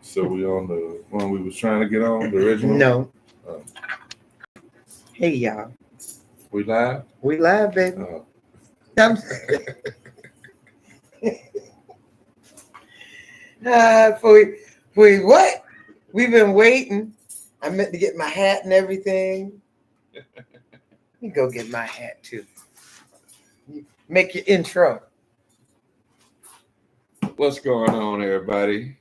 So we on the one we was trying to get on, the original? No. Uh, Hey, y'all. we live? We live, baby. Uh, I'm- for what? We've been waiting. I meant to get my hat and everything. Let me go get my hat too. Make your intro. what's going on, everybody?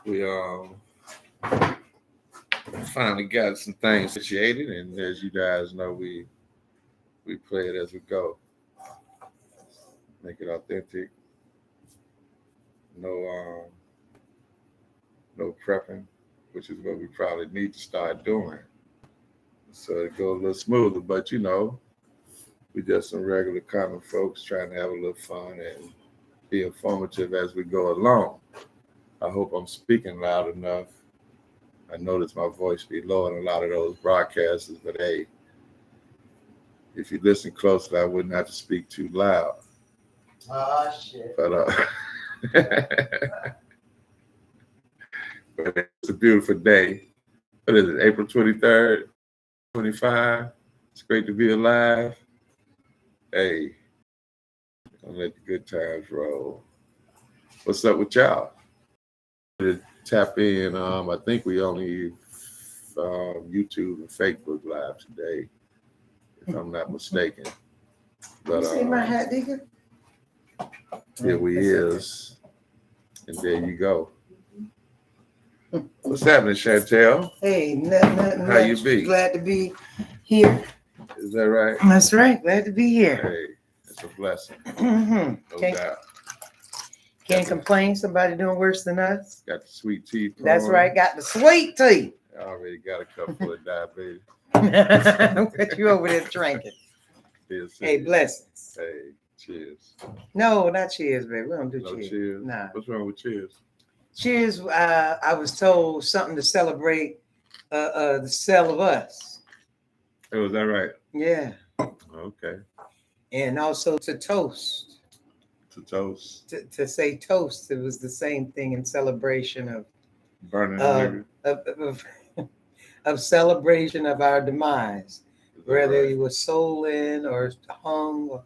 We finally got some things situated, and as you guys know, we play it as we go. Make it authentic. No prepping, which is what we probably need to start doing. So it goes a little smoother, but we just some regular common folks trying to have a little fun and be informative as we go along. I hope I'm speaking loud enough. I notice my voice be low in a lot of those broadcasts, but hey, if you listen closely, I wouldn't have to speak too loud. Oh shit. But but it's a beautiful day. What is it, April 23rd, 25? It's great to be alive. Hey, don't let the good times roll. What's up with y'all? To tap in, I think we only YouTube and Facebook live today, if I'm not mistaken. But You see my hat, Digger? here we is, and there you go. What's happening, Chantel? Hey, nothing. How you be? Glad to be here. Is that right? That's right. Glad to be here. Hey, it's a blessing, No doubt. Can't complain. Somebody doing worse than us. Got the sweet tea. That's right. Got the sweet tea. I already got a cup full of diabetes. What you over there drinking? Hey, blessings. Hey, cheers. No, not cheers, baby. We don't do No cheers. cheers. Nah. What's wrong with cheers? Cheers. I was told something to celebrate the sale of us. Oh, is that right? Yeah. Okay. And also to toast. To toast. To say toast. It was the same thing in celebration of Burning the nigga. of celebration of our demise, whether right? you were sold in or hung.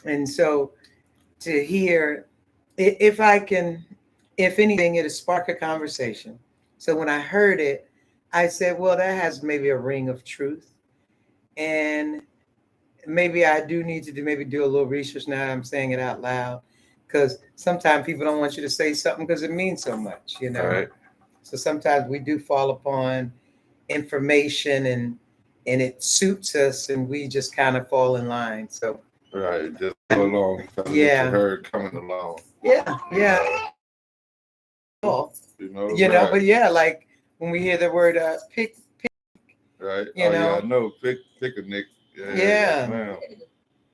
And so to hear, if anything, it'll spark a conversation. So when I heard it, I said, well, that has maybe a ring of truth. And maybe I do need to do a little research now that I'm saying it out loud. Because sometimes people don't want you to say something because it means so much, All right. So sometimes we do fall upon information and it suits us and we just kind of fall in line. So Right, just go along. Yeah. What you heard coming along. yeah. But yeah, like when we hear the word pick, Right. You know. Yeah, I know. Pick a nick. Yeah. Man.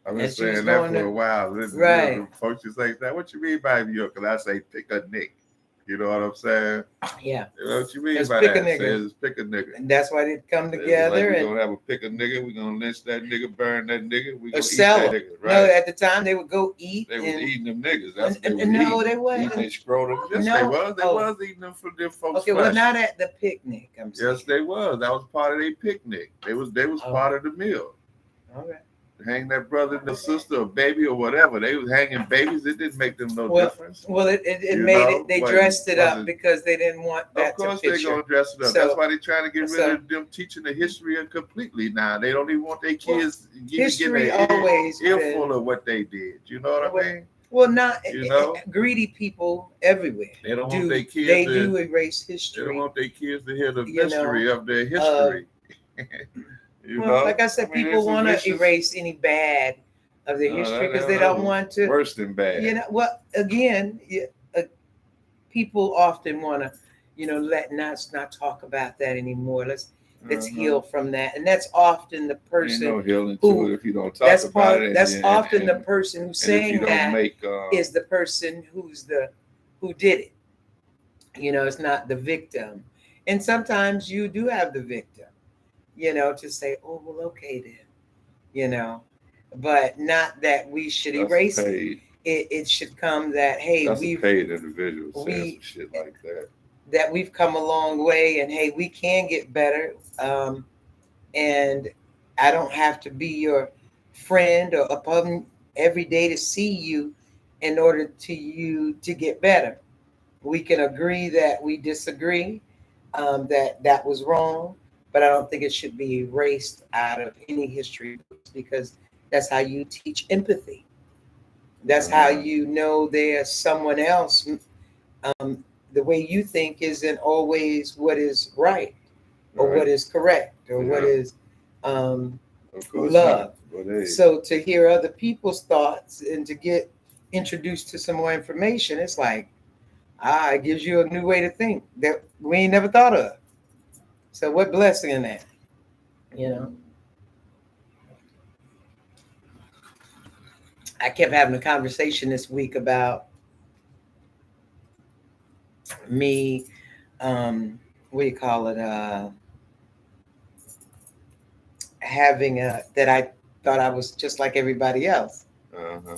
I've been And she saying was that going for to- a while. Right. Folks just say that. What you mean by New Because I say pick a nick. You know what I'm saying? Yeah. You know what you mean It's by pick that? a nigga. Says it's pick a nigga. And that's why they come It's together like we're and gonna have a pick a nigga. We're gonna lynch that nigga, burn that nigga. We're or gonna sell eat them. that nigga. No, Right? at the time they would go eat. They was and, eating them niggas. That's what they and was no, eating. they wasn't. Eating their scrotum. Yes, No. they was. They Oh. was eating them for their folks' Okay, flesh. well, not at the picnic. I'm saying. Yes, they was. That was part of their picnic. They was Oh. part of the meal. All right. Hang that brother and the sister or baby or whatever. They was hanging babies. It didn't make them no difference. Well, it You made know, it. They but dressed it up wasn't- because they didn't want that Of course to they're picture. gonna dress it up. So- That's why they're trying to get rid so- of them teaching the history of completely now. They don't even want their kids history getting always an been- earful of what they did. You know what I mean? Well, not You know? greedy people everywhere. They don't want their kids They to- do erase They history. don't want their kids to hear the You mystery of their history. You Well, know? like I said, I mean, people it's a want to vicious- erase any bad of their history because they don't want to. Worse than bad. Well, again, people often want to, let us not talk about that anymore. Let's heal from that, and that's often the person. Ain't no healing who- to it if you don't talk about it. That's often the person who's and if saying you don't that make, is the person who did it. It's not the victim, and sometimes you do have the victim. To say, oh well, okay then, but not that we should erase it. it should come that, hey, That's a paid individual saying some shit like that. That we've come a long way, and hey, we can get better. And I don't have to be your friend or upon every day to see you in order to get better. We can agree that we disagree, that was wrong, but I don't think it should be erased out of any history books, because that's how you teach empathy. That's how you know there's someone else. Um, the way you think isn't always what is right, or what is correct, or what is love. So to hear other people's thoughts and to get introduced to some more information, it's like, it gives you a new way to think that we ain't never thought of. So what blessing in that, you know? I kept having a conversation this week about me, what do you call it? Having that I thought I was just like everybody else,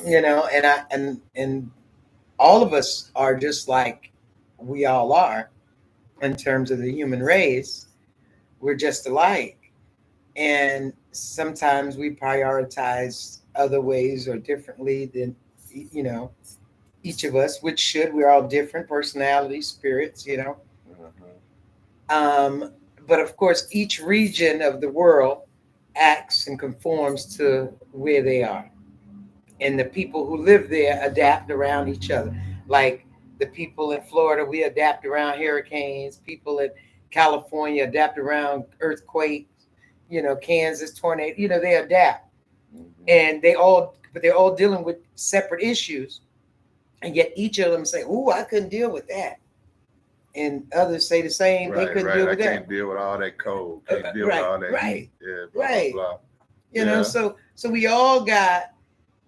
you know, and all of us are just like we all are in terms of the human race. We're just alike. And sometimes we prioritize other ways or differently than, you know, each of us, which should. We're all different personalities, spirits, you know. But of course, each region of the world acts and conforms to where they are. And the people who live there adapt around each other. Like the people in Florida, we adapt around hurricanes. People in California adapt around earthquakes. You know, Kansas tornado. You know, they adapt, and they're all dealing with separate issues, and yet each of them say, "Ooh, I couldn't deal with that," and others say the same. They couldn't deal with that. I can't deal with all that cold. Can't deal with all that heat. Yeah, blah, blah. You know, so we all got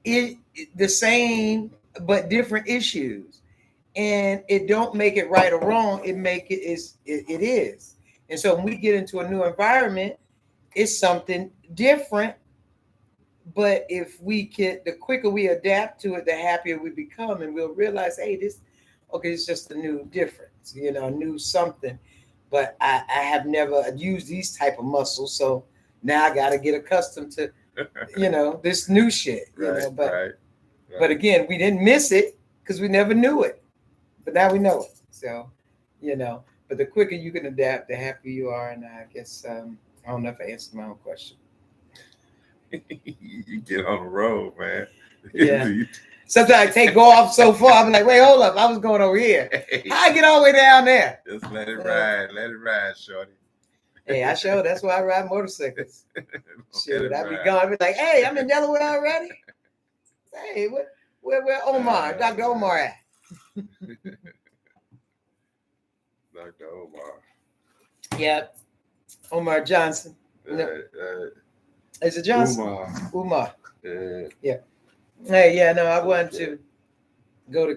the same but different issues, and it don't make it right or wrong. It make it is. And so when we get into a new environment, it's something different. But if the quicker we adapt to it, the happier we become, and we'll realize, hey, it's just a new difference, you know, new something. But I have never used these type of muscles, so now I got to get accustomed to, you know, this new shit. You know, but again, we didn't miss it because we never knew it, but now we know it. So, you know, but the quicker you can adapt, the happier you are. And I guess I don't know if I answered my own question. You get on the road, man. Yeah. Sometimes I go off so far, I'm like, wait, hold up. I was going over here. How I get all the way down there? Just let it ride, shorty. Hey, I sure. That's why I ride motorcycles. Shoot, I be gone. I be like, hey, I'm in Delaware already. Hey, where Omar, Dr. Omar at? Dr. Omar. Yep. Omar Johnson. Is it Johnson? Umar. Yeah. Hey, yeah, no, I wanted to go to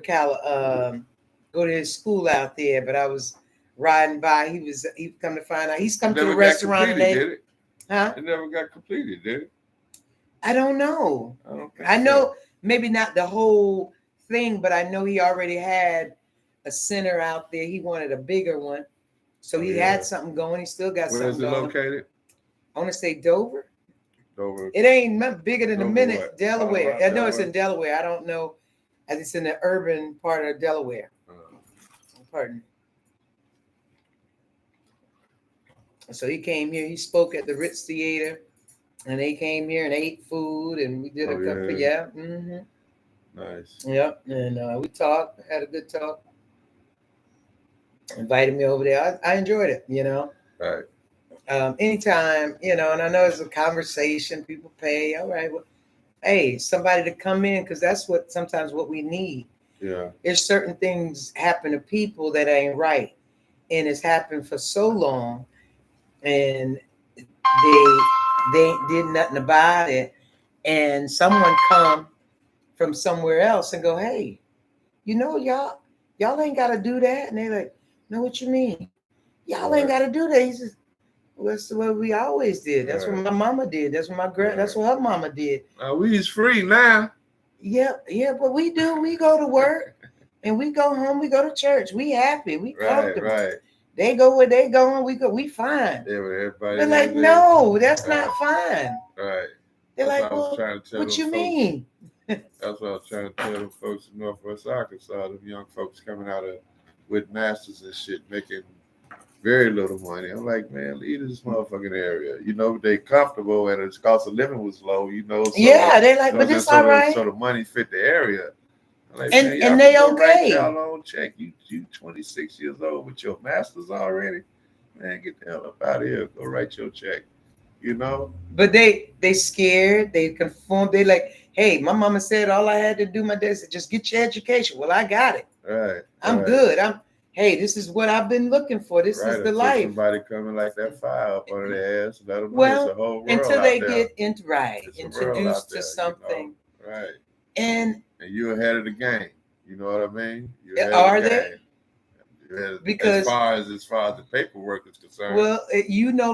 go to his school out there, but I was riding by. He come to find out he's come to the restaurant today. Did it? Huh? It never got completed, did it? I don't know. I know maybe not the whole thing, but I know he already had a center out there. He wanted a bigger one. So he had something going. He still got something going. Where is it located? I want to say Dover. Dover. It ain't bigger than a minute. What? Delaware. I know it's in Delaware. I don't know. It's in the urban part of Delaware. Pardon. So he came here. He spoke at the Ritz Theater, and they came here and ate food, and we did a couple. Yeah. Mm-hmm. Nice. Yep. And we talked. Had a good talk. Invited me over there. I enjoyed it. You know. Right. Anytime, you know, and I know it's a conversation, people pay. All right, well, hey, somebody to come in, because that's sometimes what we need. Yeah. There's certain things happen to people that ain't right. And it's happened for so long, and they did nothing about it. And someone come from somewhere else and go, hey, you know, y'all ain't got to do that. And they're like, no, what you mean? Y'all ain't got to do that. He says, that's what we always did. That's what my mama did. That's what that's what her mama did. We's free now. Yeah, but we do. We go to work and we go home. We go to church. We happy. We comfortable. Right. They go where they going. We go. We fine. Yeah, but everybody. They're like, no, that's not fine. Right. They're That's like, what I was well, trying to tell what them you folks. mean? That's what I was trying to tell them folks in Northwest Arkansas, them young folks coming out of with masters and shit, making very little money. I'm like, man, leave this motherfucking area. You know, they comfortable and its cost of living was low, you know. So, Yeah, they like, you know, but it's so all right. So the money fit the area. I'm like, And man, y'all and they go write okay. y'all own check. You 26 years old with your masters already. Man, get the hell up out of here. Go write your check. You know? But they scared. They conform. They like, hey, my mama said all I had to do. My dad said, just get your education. Well, I got it. Right. I'm good. Hey, this is what I've been looking for. This is the life. Somebody coming like that fire up under their ass, let them know Well, it's a whole world until they out get there. introduced to something. You know? Right. And you're ahead of the game. You know what I mean? You're ahead are of the they? game. Because as far as the paperwork is concerned. Well,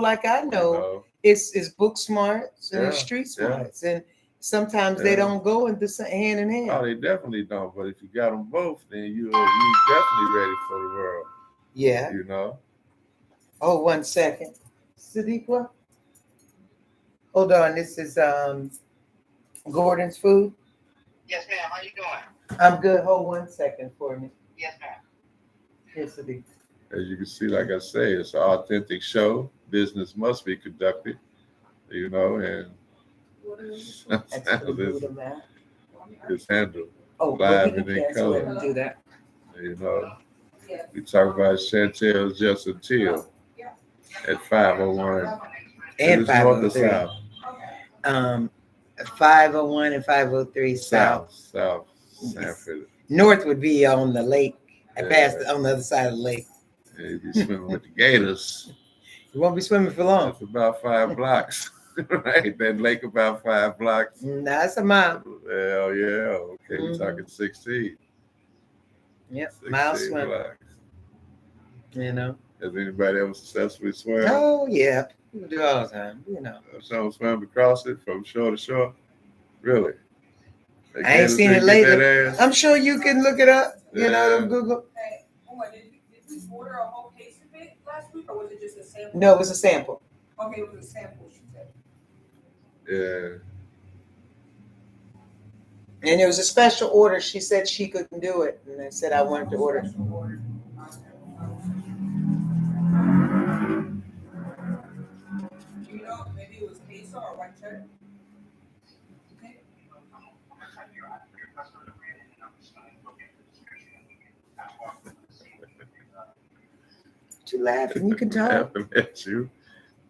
like I know, it's book smarts and it's street smarts, and sometimes they don't go in hand in hand. Oh, they definitely don't. But if you got them both, then you definitely ready for the world. Yeah. You know. Oh, 1 second, Sadiqa. Hold on. This is Gordon's food. Yes, ma'am. How you doing? I'm good. Hold 1 second for me. Yes, ma'am. Here's Sadiqa. As you can see, like I say, it's an authentic show. Business must be conducted, you know, and it's handled live and in color. Do that. You know, we talk about Chantel's Just Until at 501 and 503. South. 501 and 503 South. Sanford. North would be on the lake. I passed on the other side of the lake. Yeah, you be swimming with the gators. You won't be swimming for long. It's about 5 blocks. Right, that lake about 5 blocks. That's a mile. Hell yeah. Okay, we're talking 16. Yep, mile swim. Blocks. You know. Has anybody ever successfully swam? Oh yeah, people do all the time. You know. Some swam across it from shore to shore. Really? I ain't seen it lately. I'm sure you can look it up. You know, Google. Hey, did we order a whole case of it last week, or was it just a sample? No, it was a sample. Okay, it was a sample, she said. Yeah. And it was a special order. She said she couldn't do it, and I said I wanted to order. Do you know maybe it was queso or white cheddar? You laughing? You can talk. Laughing at you.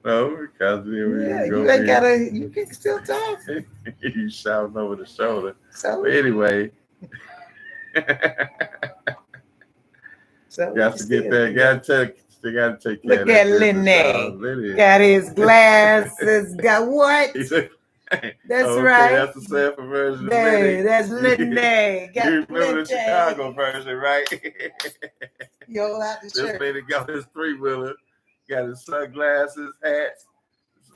No, because you ain't gotta. You can still talk. You shouting over the shoulder. So but anyway, so got to get there. They gotta take care. Look at Lenny. Got his glasses. Got what? That's okay, right. That's the sample version. Hey, that's Lenny. You remember the Chicago version, right? Yo, out the This lady got his 3-wheeler, got his sunglasses, hats.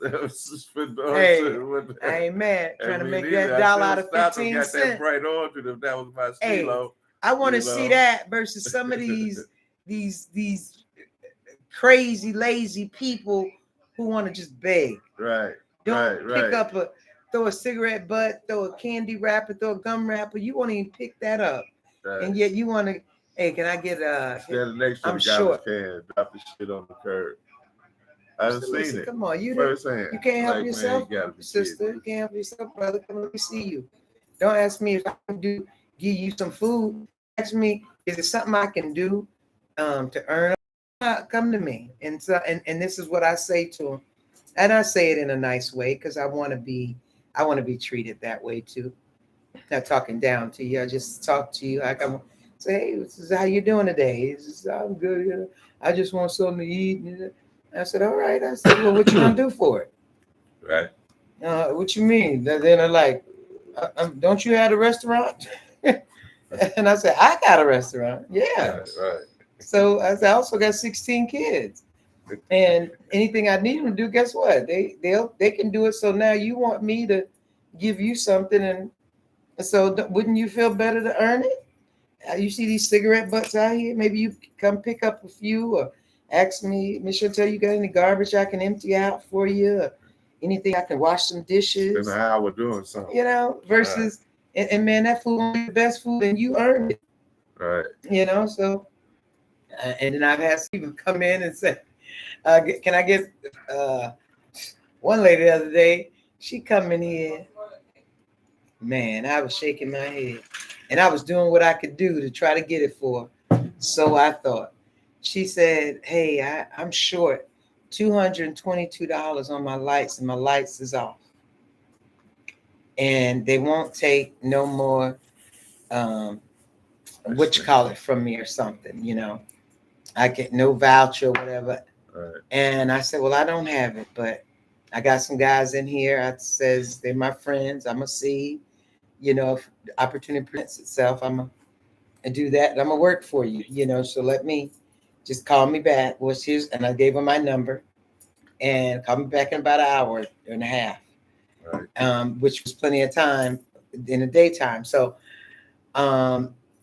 Hey, I ain't mad. Trying to make that dollar out of 15 cents. Got that bright on to them. That was my stilo. I want to see that versus some of these crazy, lazy people who want to just beg. Right. Don't pick up throw a cigarette butt, throw a candy wrapper, throw a gum wrapper. You won't even pick that up. Right. And yet you want to, hey, can I get stand next to I'm the short. Can drop the shit on the curb. I've seen it. Come on, you can't help yourself, sister. You can't help yourself, brother. Come let me see you. Don't ask me if I can give you some food. Ask me, is it something I can do to earn? Come to me. And so and this is what I say to them. And I say it in a nice way because I want to be treated that way too. Not talking down to you. I just talk to you like I'm say, hey, this is how you doing today? I'm good. You know, I just want something to eat. I said, all right. I said, well, what you gonna do for it? Right. What you mean? Then they're like, don't you have a restaurant? And I said, I got a restaurant. Yeah. Right. So I said, I also got 16 kids. And anything I need them to do, guess what? They can do it. So now you want me to give you something, and So wouldn't you feel better to earn it? You see these cigarette butts out here. Maybe you come pick up a few, or ask me, Miss Chantel, you got any garbage I can empty out for you? Or anything I can wash some dishes? Spend an hour doing something. You know, versus and man, that food gonna be the best food, and you earned it. Right. You know, so and then I've had people come in and say, "Can I get?" One lady the other day, she come in here. Man, I was shaking my head, and I was doing what I could do to try to get it for her. So I thought. She said, "Hey, I'm short $222 on my lights, and my lights is off, and they won't take no more what you call it from me or something, you know. I get no voucher or whatever." Right. And I said, "Well, I don't have it, but I got some guys in here. I says they're my friends. I'm gonna see, you know, if the opportunity presents itself, I'm gonna do that. I'm gonna work for you, you know. So let me just call me back." Well, here's, and I gave him my number, and call me back in about an hour and a half, Right. Which was plenty of time in the daytime. So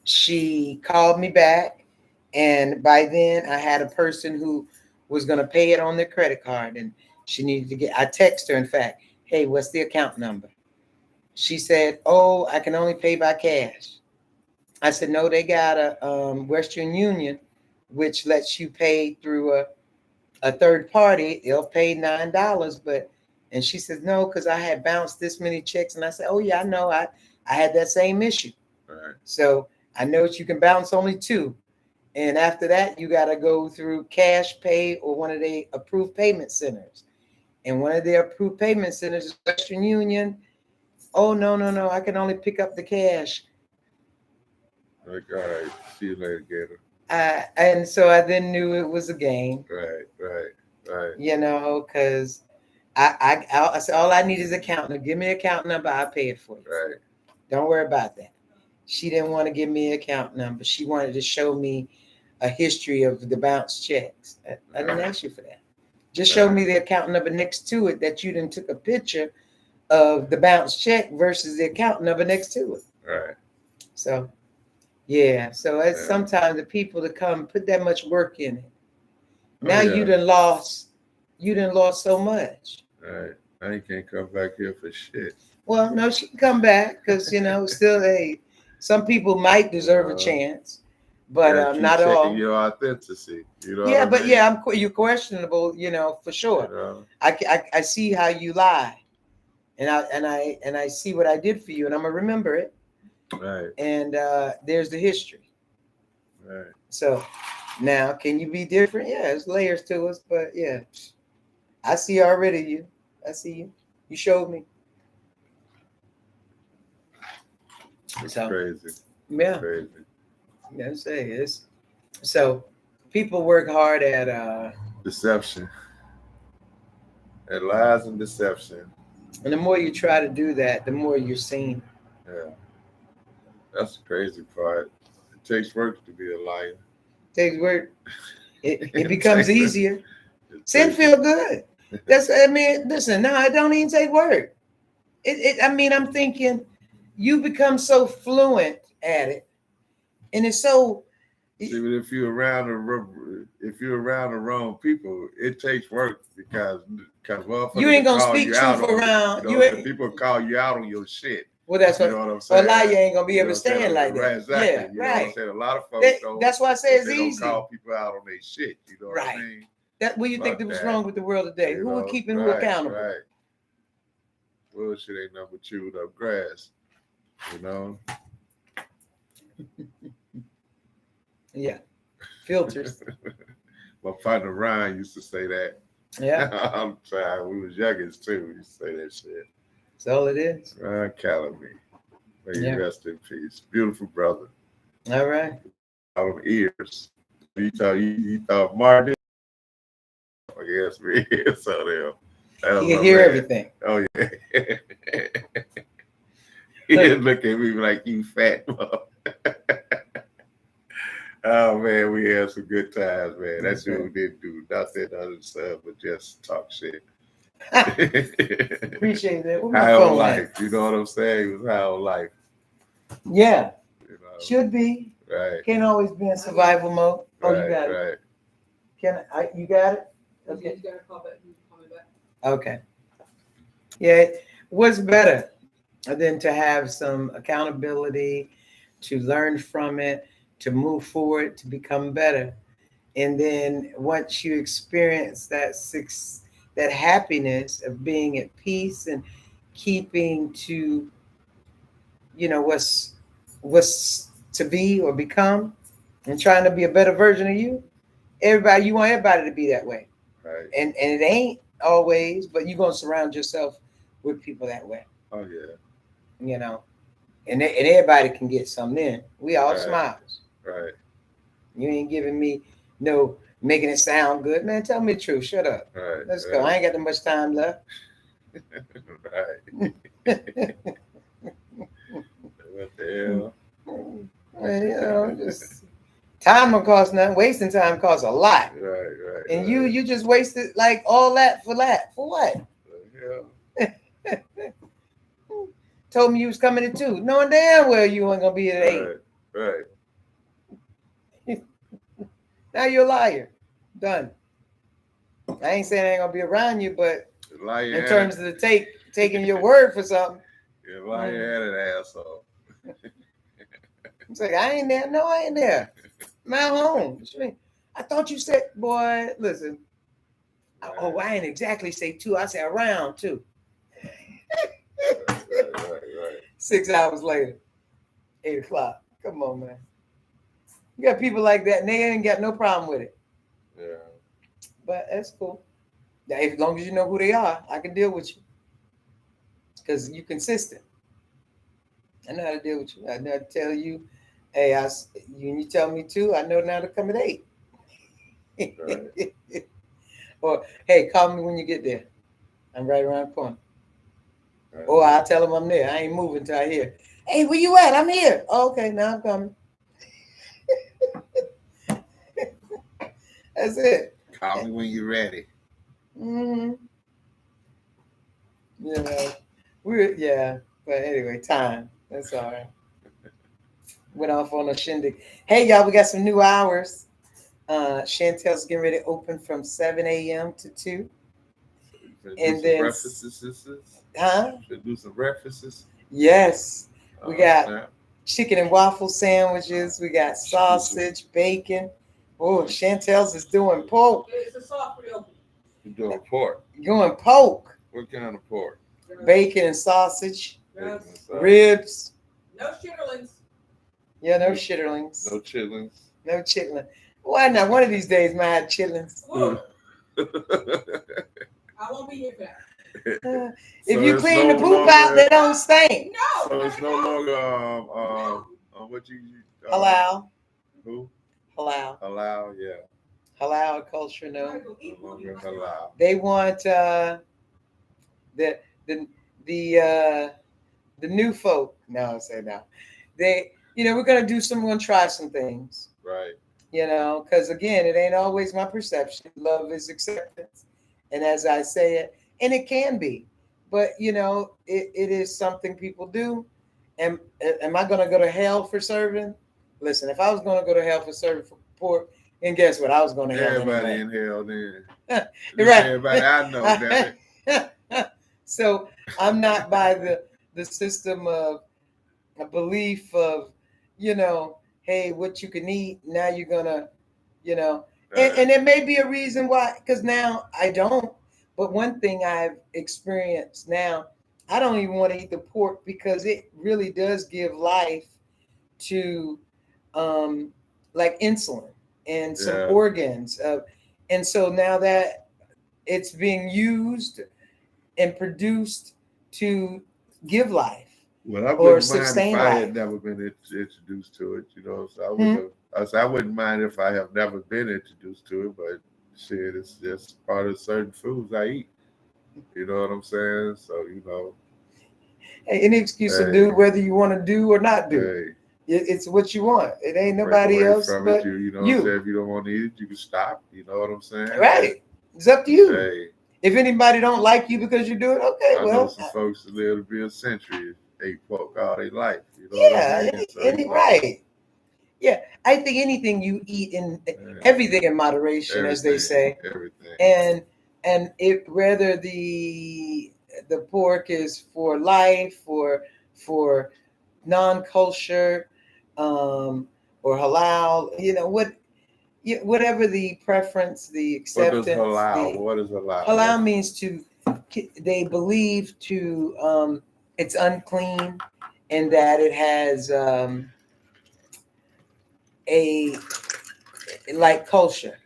she called me back, and by then I had a person who was going to pay it on their credit card, and she needed to get. I texted her, in fact, "Hey, what's the account number?" She said, "Oh, I can only pay by cash." I said, "No, they got a Western Union, which lets you pay through a third party. They'll pay $9, but." And she said, "No, because I had bounced this many checks." And I said, "Oh yeah, I know. I had that same issue. Right. So I know that you can bounce only two. And after that, you got to go through cash pay or one of the approved payment centers. And one of their approved payment centers is Western Union. Oh, no, no, no. I can only pick up the cash." Like, all right, see you later, Gator. And so I then knew it was a game. Right, right, right. You know, because I said, "All I need is account number. Give me an account number. I'll pay it for you. Right. Don't worry about that." She didn't want to give me an account number. She wanted to show me a history of the bounce checks. I didn't ask you for that. Just show me the account number next to it that you didn't took a picture of the bounce check versus the account number next to it. Right. So, yeah. So it's sometimes the people that come put that much work in it. Now you done lost so much. Right. Now you can't come back here for shit. Well, no, she can come back because, you know, still, hey, some people might deserve a chance, but not all. Your authenticity, you know. Yeah, but yeah, you're questionable, you know, for sure. You know? I see how you lie, and I see what I did for you, and I'm gonna remember it. Right. And there's the history. Right. So now, can you be different? Yeah, there's layers to us, but yeah, I see already you. I see you. You showed me. It's crazy. Yeah. Crazy. Yeah, say it's so people work hard at deception. At lies and deception. And the more you try to do that, the more you're seen. Yeah. That's the crazy part. It takes work to be a liar. It takes work. It becomes easier. Sin feel good. Listen, no, it don't even take work. I'm thinking you become so fluent at it. And it's so. Even if you're around the wrong people, it takes work because you ain't gonna speak truth around. People call you out on your shit. Well, that's what I'm saying. A lie, you ain't gonna be able to stand like that. Right, exactly. Yeah, you know what I'm saying? A lot of folks that's why I say it's easy. Don't call people out on their shit. You know what I mean? What do you think that was wrong with the world today? Who are keeping who accountable? Right. Bullshit ain't nothing but chewed up grass. You know. Yeah, filters. My partner Ryan used to say that. Yeah. I'm trying. We was youngins too. We used to say that shit. That's all it is. Ryan Calamity. May you rest in peace. Beautiful brother. All right. All them ears. You thought Martin. Oh, yes, me. So there. He can hear everything. Oh yeah. He didn't look at me like you fat mother. Oh man, we had some good times, man. That's what we didn't do. Nothing other stuff, but just talk shit. Appreciate that. High on life. You know what I'm saying? It was high on life. Yeah, You know, should be. right, Can't always be in survival mode. Oh, you right, got it. right. Can you got it? Okay. You gotta call back. You call me back. Okay. Yeah, what's better than to have some accountability, to learn from it, to move forward, to become better. And then once you experience that happiness of being at peace and keeping to, what's to be or become and trying to be a better version of you, you want everybody to be that way. Right. And it ain't always, but you're gonna surround yourself with people that way, Oh yeah. and everybody can get something in. We all Right. smiles. Right. You ain't giving me no making it sound good, man. Tell me the truth. Shut up. Right. Let's go. I ain't got that much time left. Right. What the hell? Man, just time don't cost nothing. Wasting time costs a lot. Right. Right. And right. you just wasted like all that for what? The hell? Told me you was coming at 2, knowing damn well you weren't gonna be at 8. Right. Right. Now you're a liar. Done. I ain't saying I ain't gonna be around you, but Liar in terms of taking your word for something, you're a liar and an asshole. it's like I ain't there. No, I ain't there. I'm at home. What you mean? I thought you said, boy, listen. Oh, I ain't exactly say 2. I said around 2. Right. 6 hours later, 8 o'clock. Come on, man. You got people like that, and they ain't got no problem with it. Yeah. But that's cool. As long as you know who they are, I can deal with you. Because you're consistent. I know how to deal with you. I know how to tell you, hey, you tell me 2, I know now to come at 8. Right. Or, hey, call me when you get there. I'm right around the corner. Right. Or I'll tell them I'm there. I ain't moving till I hear, hey, where you at? I'm here. Oh, okay, now I'm coming. That's it. Call me when you're ready. Mm-hmm. But anyway, time. That's all right. Went off on a shindig. Hey, y'all, we got some new hours. Chantel's getting ready to open from 7 a.m. to 2. And then breakfasts. Huh? Should do some breakfasts. Yes. We got snap. chicken and waffle sandwiches. We got sausage, bacon. Oh, Chantel's is doing pork. It's a soft real. You're doing pork. Doing pork. What kind of pork? Bacon and sausage. Yes. Ribs. No shitterlings. Yeah, no shitterlings. No chitlins. No chitlin. Why not? One of these days, might have chitlins. I won't be here for that. If So you it's clean no the poop longer- out, they don't stink. No. So it's no longer what you Halal. Who? Halal. Halal, yeah. Halal culture, no. No longer halal. They want the new folk. No, I'll say now. We're gonna try some things. Right. Because again, it ain't always my perception. Love is acceptance. And as I say it, and it can be, but it is something people do. Am I gonna go to hell for serving? Listen, if I was gonna go to hell for serving for pork, then guess what? I was going to hell Everybody anyway. in hell then. Right. Everybody I know, damn it. So I'm not by the system of a belief of, hey, what you can eat, now you're gonna, and there may be a reason why, because now I don't. But one thing I've experienced now, I don't even want to eat the pork because it really does give life to like insulin and some organs. And so now that it's being used and produced to give life. Well, I or wouldn't mind sustain if I life. had never been introduced to it, So I wouldn't mind if I have never been introduced to it, but shit, it's just part of certain foods I eat. You know what I'm saying? So, Hey, any excuse to do whether you want to do or not do. It's what you want. It ain't nobody else but you. What I'm saying? If you don't want to eat it, you can stop. You know what I'm saying? Right. It's up to you. Hey, if anybody don't like you because you do it, okay, I know some folks that live to be a century. They pork all their life. You know what Yeah, I mean? and, So and it's like, right. Yeah, I think anything you eat in everything in moderation, as they say, everything. and it whether the pork is for life or for non-kosher, or halal, whatever the preference, the What does acceptance, halal? the What is halal? halal means they believe to, it's unclean and that it has, a like kosher,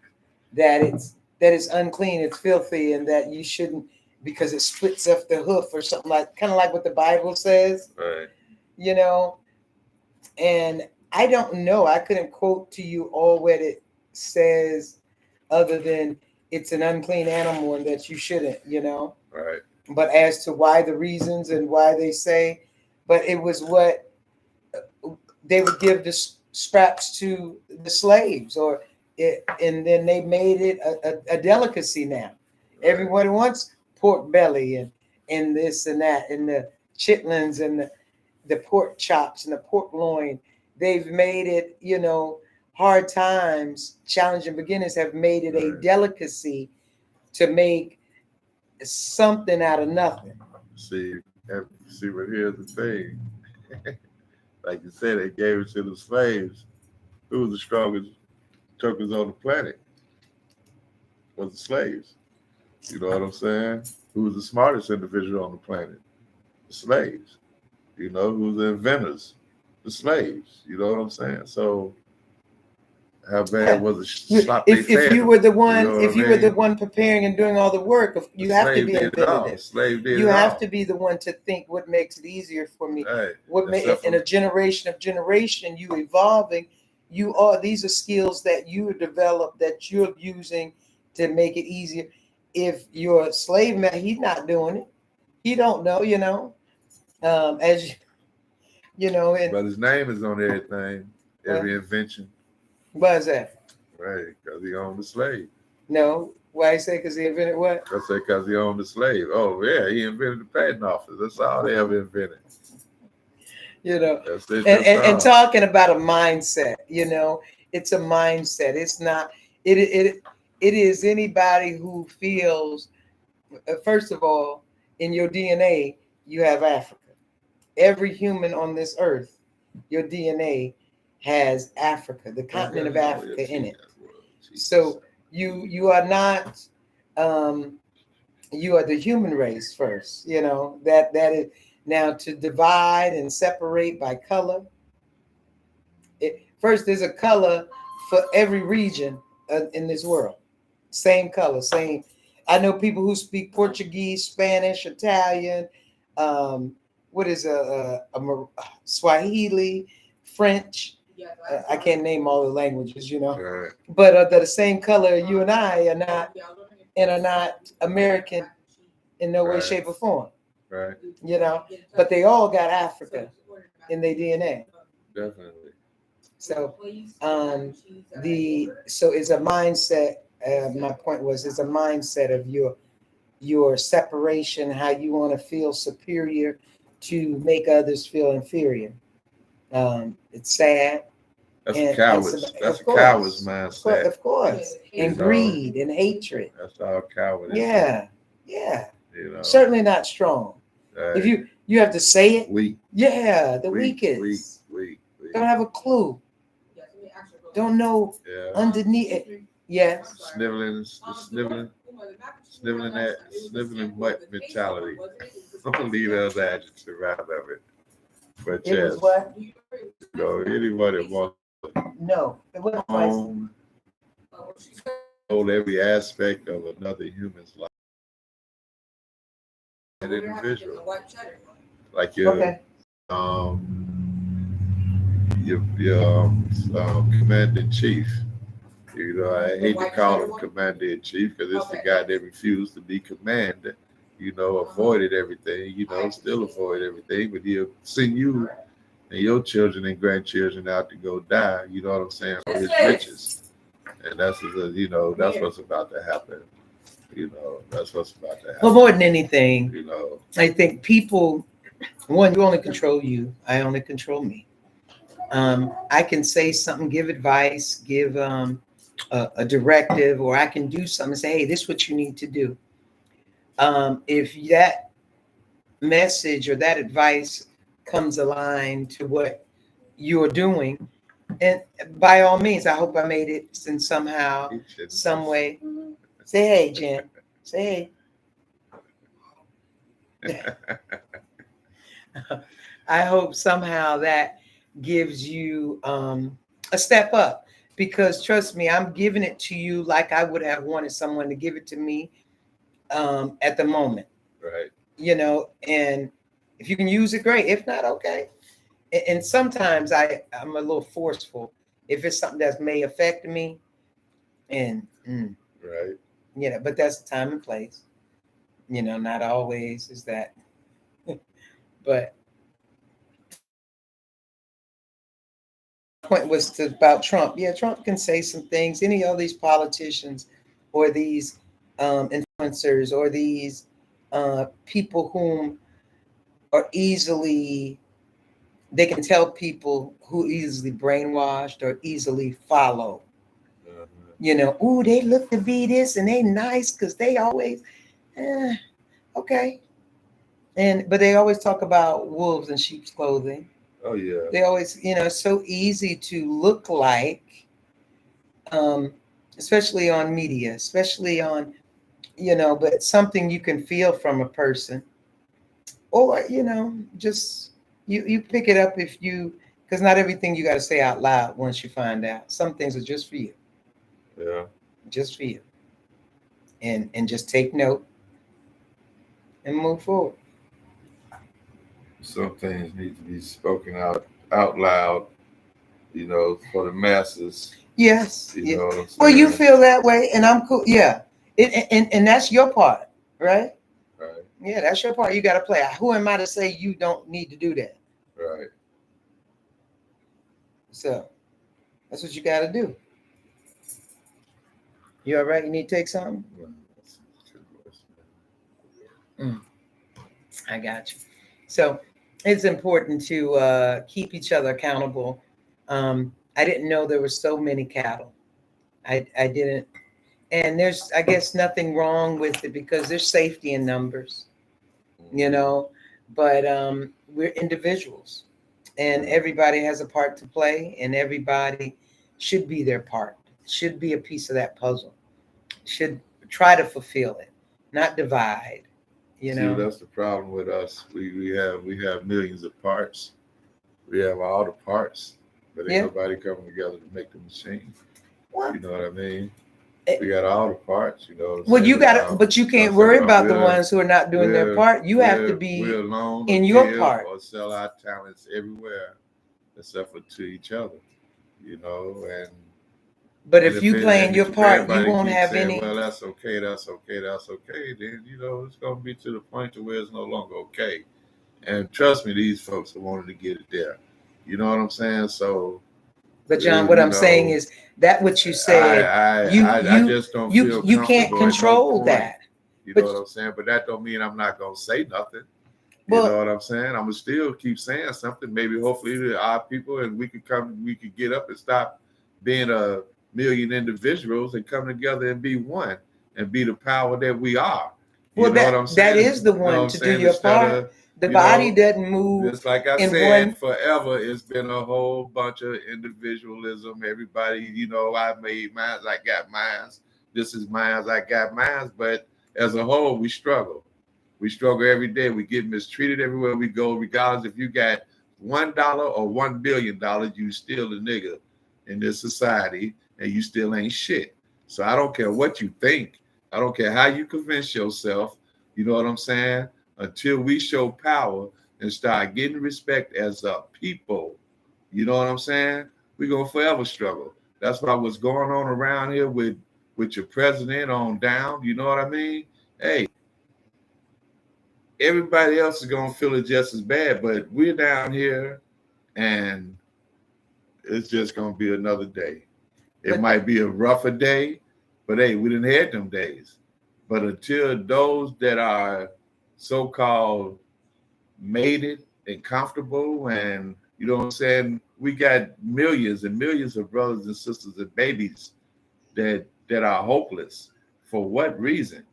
that it's unclean, it's filthy, and that you shouldn't, because it splits up the hoof or something, like kind of like what the Bible says, Right. you know. And I don't know, I couldn't quote to you all what it says, other than it's an unclean animal and that you shouldn't, Right. But as to why the reasons and why they say, but it was what they would give the scraps to the slaves, and then they made it a delicacy now. Right. Everybody wants pork belly and this and that, and the chitlins and the pork chops and the pork loin. They've made it, hard times, challenging beginners have made it a Right. delicacy to make something out of nothing. See, but here's the thing. Like you said, they gave it to the slaves. Who was the strongest truckers on the planet? Was the slaves. You know what I'm saying? Who was the smartest individual on the planet? The slaves. You know, who was the inventors? The slaves. You know what I'm saying? So how bad was the slop they fed If you them? were the one, You know what if I you were the mean? one preparing and doing all the work, you have to Slave be did it all. inventive. Slave did You it have all. to be the one to think what makes it easier for me. Right. What Except in for- a generation of generation, you evolving, these are skills that you develop that you're using to make it easier. If you're a slave man, he's not doing it. He don't know, as and But his name is on everything, every invention. why is that? Right, because he owned the slave. No, why I say because he invented what? I say because he owned the slave. Oh yeah, he invented the patent office. That's all they ever invented. That's it. And talking about a mindset, it's a mindset. It's not. It is anybody who feels. First of all, in your DNA, you have Africa. Every human on this earth, your DNA has Africa, the continent of Africa in it. So you are not. You are the human race first. That is. Now, to divide and separate by color, first there's a color for every region in this world. Same color, same. I know people who speak Portuguese, Spanish, Italian, what is Swahili, French. I can't name all the languages, Right. but they're the same color. You and I are not American in no way, Right. shape, or form. Right. But they all got Africa in their DNA. Definitely. So so it's a mindset. My point was, it's a mindset of your separation, how you want to feel superior to make others feel inferior. It's sad. That's And a coward's. That's a coward's mindset. Of course. And greed and hatred. That's all cowardice. Yeah. Certainly not strong. Right. If you have to say it. Weak. Yeah, the weakest. Weak. Don't have a clue. Don't know underneath it. Yes. Sniveling butt mentality. I'm gonna leave those adjectives out of it. But It yes, was what? Anybody wants No, it wasn't twice. hold every aspect of another human's life. An individual, like your commander in chief. I hate to call him commander in chief because it's the guy that refused to be commander. Avoided everything. Still avoid everything, but he'll send you and your children and grandchildren out to go die. You know what I'm saying? For his riches, and that's what's about to happen. That's what's about to happen. Well, more than anything, You know, I think people One, you only control you. I only control me. I can say something, give advice, give a directive, or I can do something and say, hey, this is what you need to do. If that message or that advice comes aligned to what you're doing, and by all means, I hope I made it in somehow, some way. Say hey, Jen. Say hey. I hope somehow that gives you a step up, because trust me, I'm giving it to you like I would have wanted someone to give it to me at the moment. Right. And if you can use it, great. If not, okay. And sometimes I'm a little forceful if it's something that may affect me, and Right. but that's the time and place. Not always is that, but point was about Trump. Yeah, Trump can say some things. Any of these politicians or these influencers or these people whom are easily, they can tell people who easily brainwashed or easily follow. Ooh, they look to be this and they nice because they always, okay. But they always talk about wolves in sheep's clothing. Oh yeah. They always, it's so easy to look like, especially on media, especially on, but something you can feel from a person, or just you pick it up if you, because not everything you got to say out loud once you find out. Some things are just for you. Yeah. Just for you, and just take note and move forward. Some things need to be spoken out loud, for the masses. Yes. You know what I'm saying? Well, you feel that way, and I'm cool. Yeah, and that's your part, right? Right. Yeah, that's your part. You got to play. Who am I to say you don't need to do that? Right. So that's what you got to do. You all right? You need to take something? I got you. So it's important to keep each other accountable. I didn't know there were so many cattle. I didn't. And there's, I guess, nothing wrong with it because there's safety in numbers, but we're individuals, and everybody has a part to play, and everybody should be their part, should be a piece of that puzzle, should try to fulfill it, not divide. See, that's the problem with us. We have millions of parts. We have all the parts, but ain't nobody coming together to make the machine. You know what I mean? We got all the parts, Well, you got it, but you can't worry about the ones who are not doing their part. You have to be in your part, or sell our talents everywhere, except for to each other, and. But if you playing your part, you won't have any. Well, that's okay. That's okay. That's okay. Then it's gonna be to the point to where it's no longer okay. And trust me, these folks are wanting to get it there. You know what I'm saying? So. But John, what I'm saying is that what you said, I just don't feel you can't control that. You know what I'm saying? But that don't mean I'm not gonna say nothing. You know what I'm saying? I'm gonna still keep saying something. Maybe hopefully our people, and we could get up and stop being a million individuals and come together and be one and be the power that we are. You know what I'm saying? That is the one to do your part. The body doesn't move. Just like I said, forever it's been a whole bunch of individualism. Everybody, I made mine, I got mine. This is mine, I got mine. But as a whole, we struggle. We struggle every day. We get mistreated everywhere we go, regardless if you got $1 or $1 billion, you still a nigga in this society, and you still ain't shit. So I don't care what you think. I don't care how you convince yourself. You know what I'm saying? Until we show power and start getting respect as a people, you know what I'm saying? We're going to forever struggle. That's why what's going on around here with your president on down, you know what I mean? Hey, everybody else is going to feel it just as bad, but we're down here and it's just going to be another day. It might be a rougher day, but hey, we didn't have them days. But until those that are so-called made it and comfortable, and you know what I'm saying. We got millions and millions of brothers and sisters and babies that are hopeless. For what reason?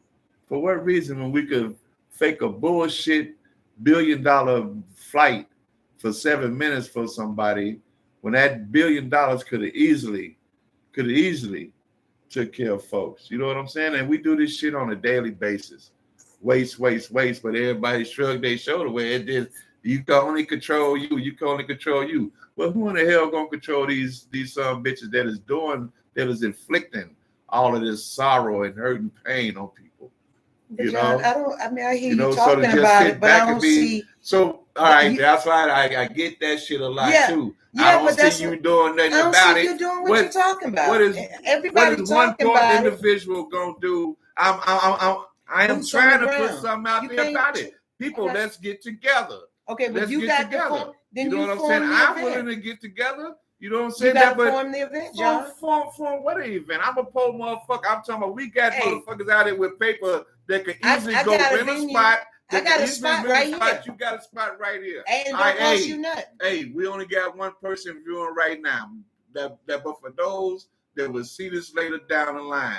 For what reason when we could fake a bullshit $1 billion flight for 7 minutes for somebody, when that $1 billion could have easily took care of folks. You know what I'm saying? And we do this shit on a daily basis. Waste, but everybody shrug their shoulder where it did. You can only control you. You can only control you. Well, who in the hell gonna control these bitches that is inflicting all of this sorrow and hurt and pain on people? But You John, know? I hear you So talking to just about sit it, but I back don't and be see. so. All right, that's why I get that shit a lot too. I but don't see you doing nothing I don't about see it. you doing what you're talking about. What is Everybody one talking poor about individual gonna do? I am Boots on trying the to put ground. something out You there can't- about it. People, Okay. let's get together. Okay, well, Let's you get got together. to form. Then You know you what I'm form saying? the I'm event. willing to get together. You know what I'm You saying? got to But form the event, John. for what event? I'm a poor motherfucker. I'm talking about we got Hey. motherfuckers out here with paper that could easily I go got a rent a venue. spot. I got a spot right here. You got a spot right here. And it All don't right, cost you nothing. Hey, we only got one person viewing right now. But for those that will see this later down the line,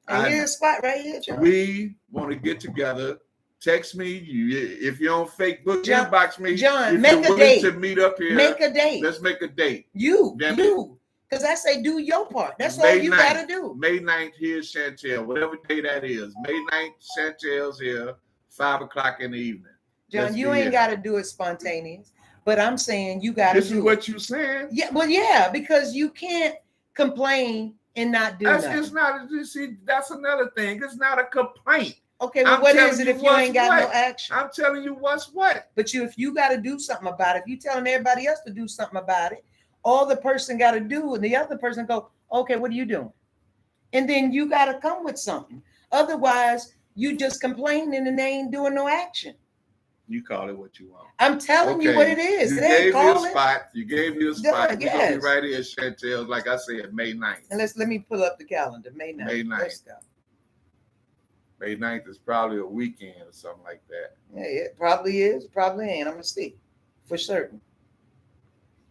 And here's a spot right here, John. we want to get together. Text me if you're on Facebook. John, inbox me. John, if make you're a willing date. to meet up here. Make a date. Let's make a date. You. Because I say do your part. That's all you got to do. May 9th, here's Chantel. Whatever day that is. May 9th, Chantel's here, 5 o'clock in the evening. John, you ain't got to do it spontaneous. But I'm saying you got to do it. This is what you saying? Yeah, well, yeah, because you can't complain and not do nothing. It's not, you see, that's another thing. It's not a complaint. Okay, well, what is it if you ain't got no action? I'm telling you what's what. But if you got to do something about it, if you telling everybody else to do something about it, all the person got to do, and the other person go, okay, what are you doing? And then you got to come with something. Otherwise, you just complaining and they ain't doing no action. You call it what you want. I'm telling you what it is. You gave me a spot. You gave me a spot. You're going to be right here, Chantel, like I said, May 9th. And let me pull up the calendar. May 9th. May 9th. Let's go. May 9th is probably a weekend or something like that. Yeah, it probably is. Probably ain't. I'm going to see for certain.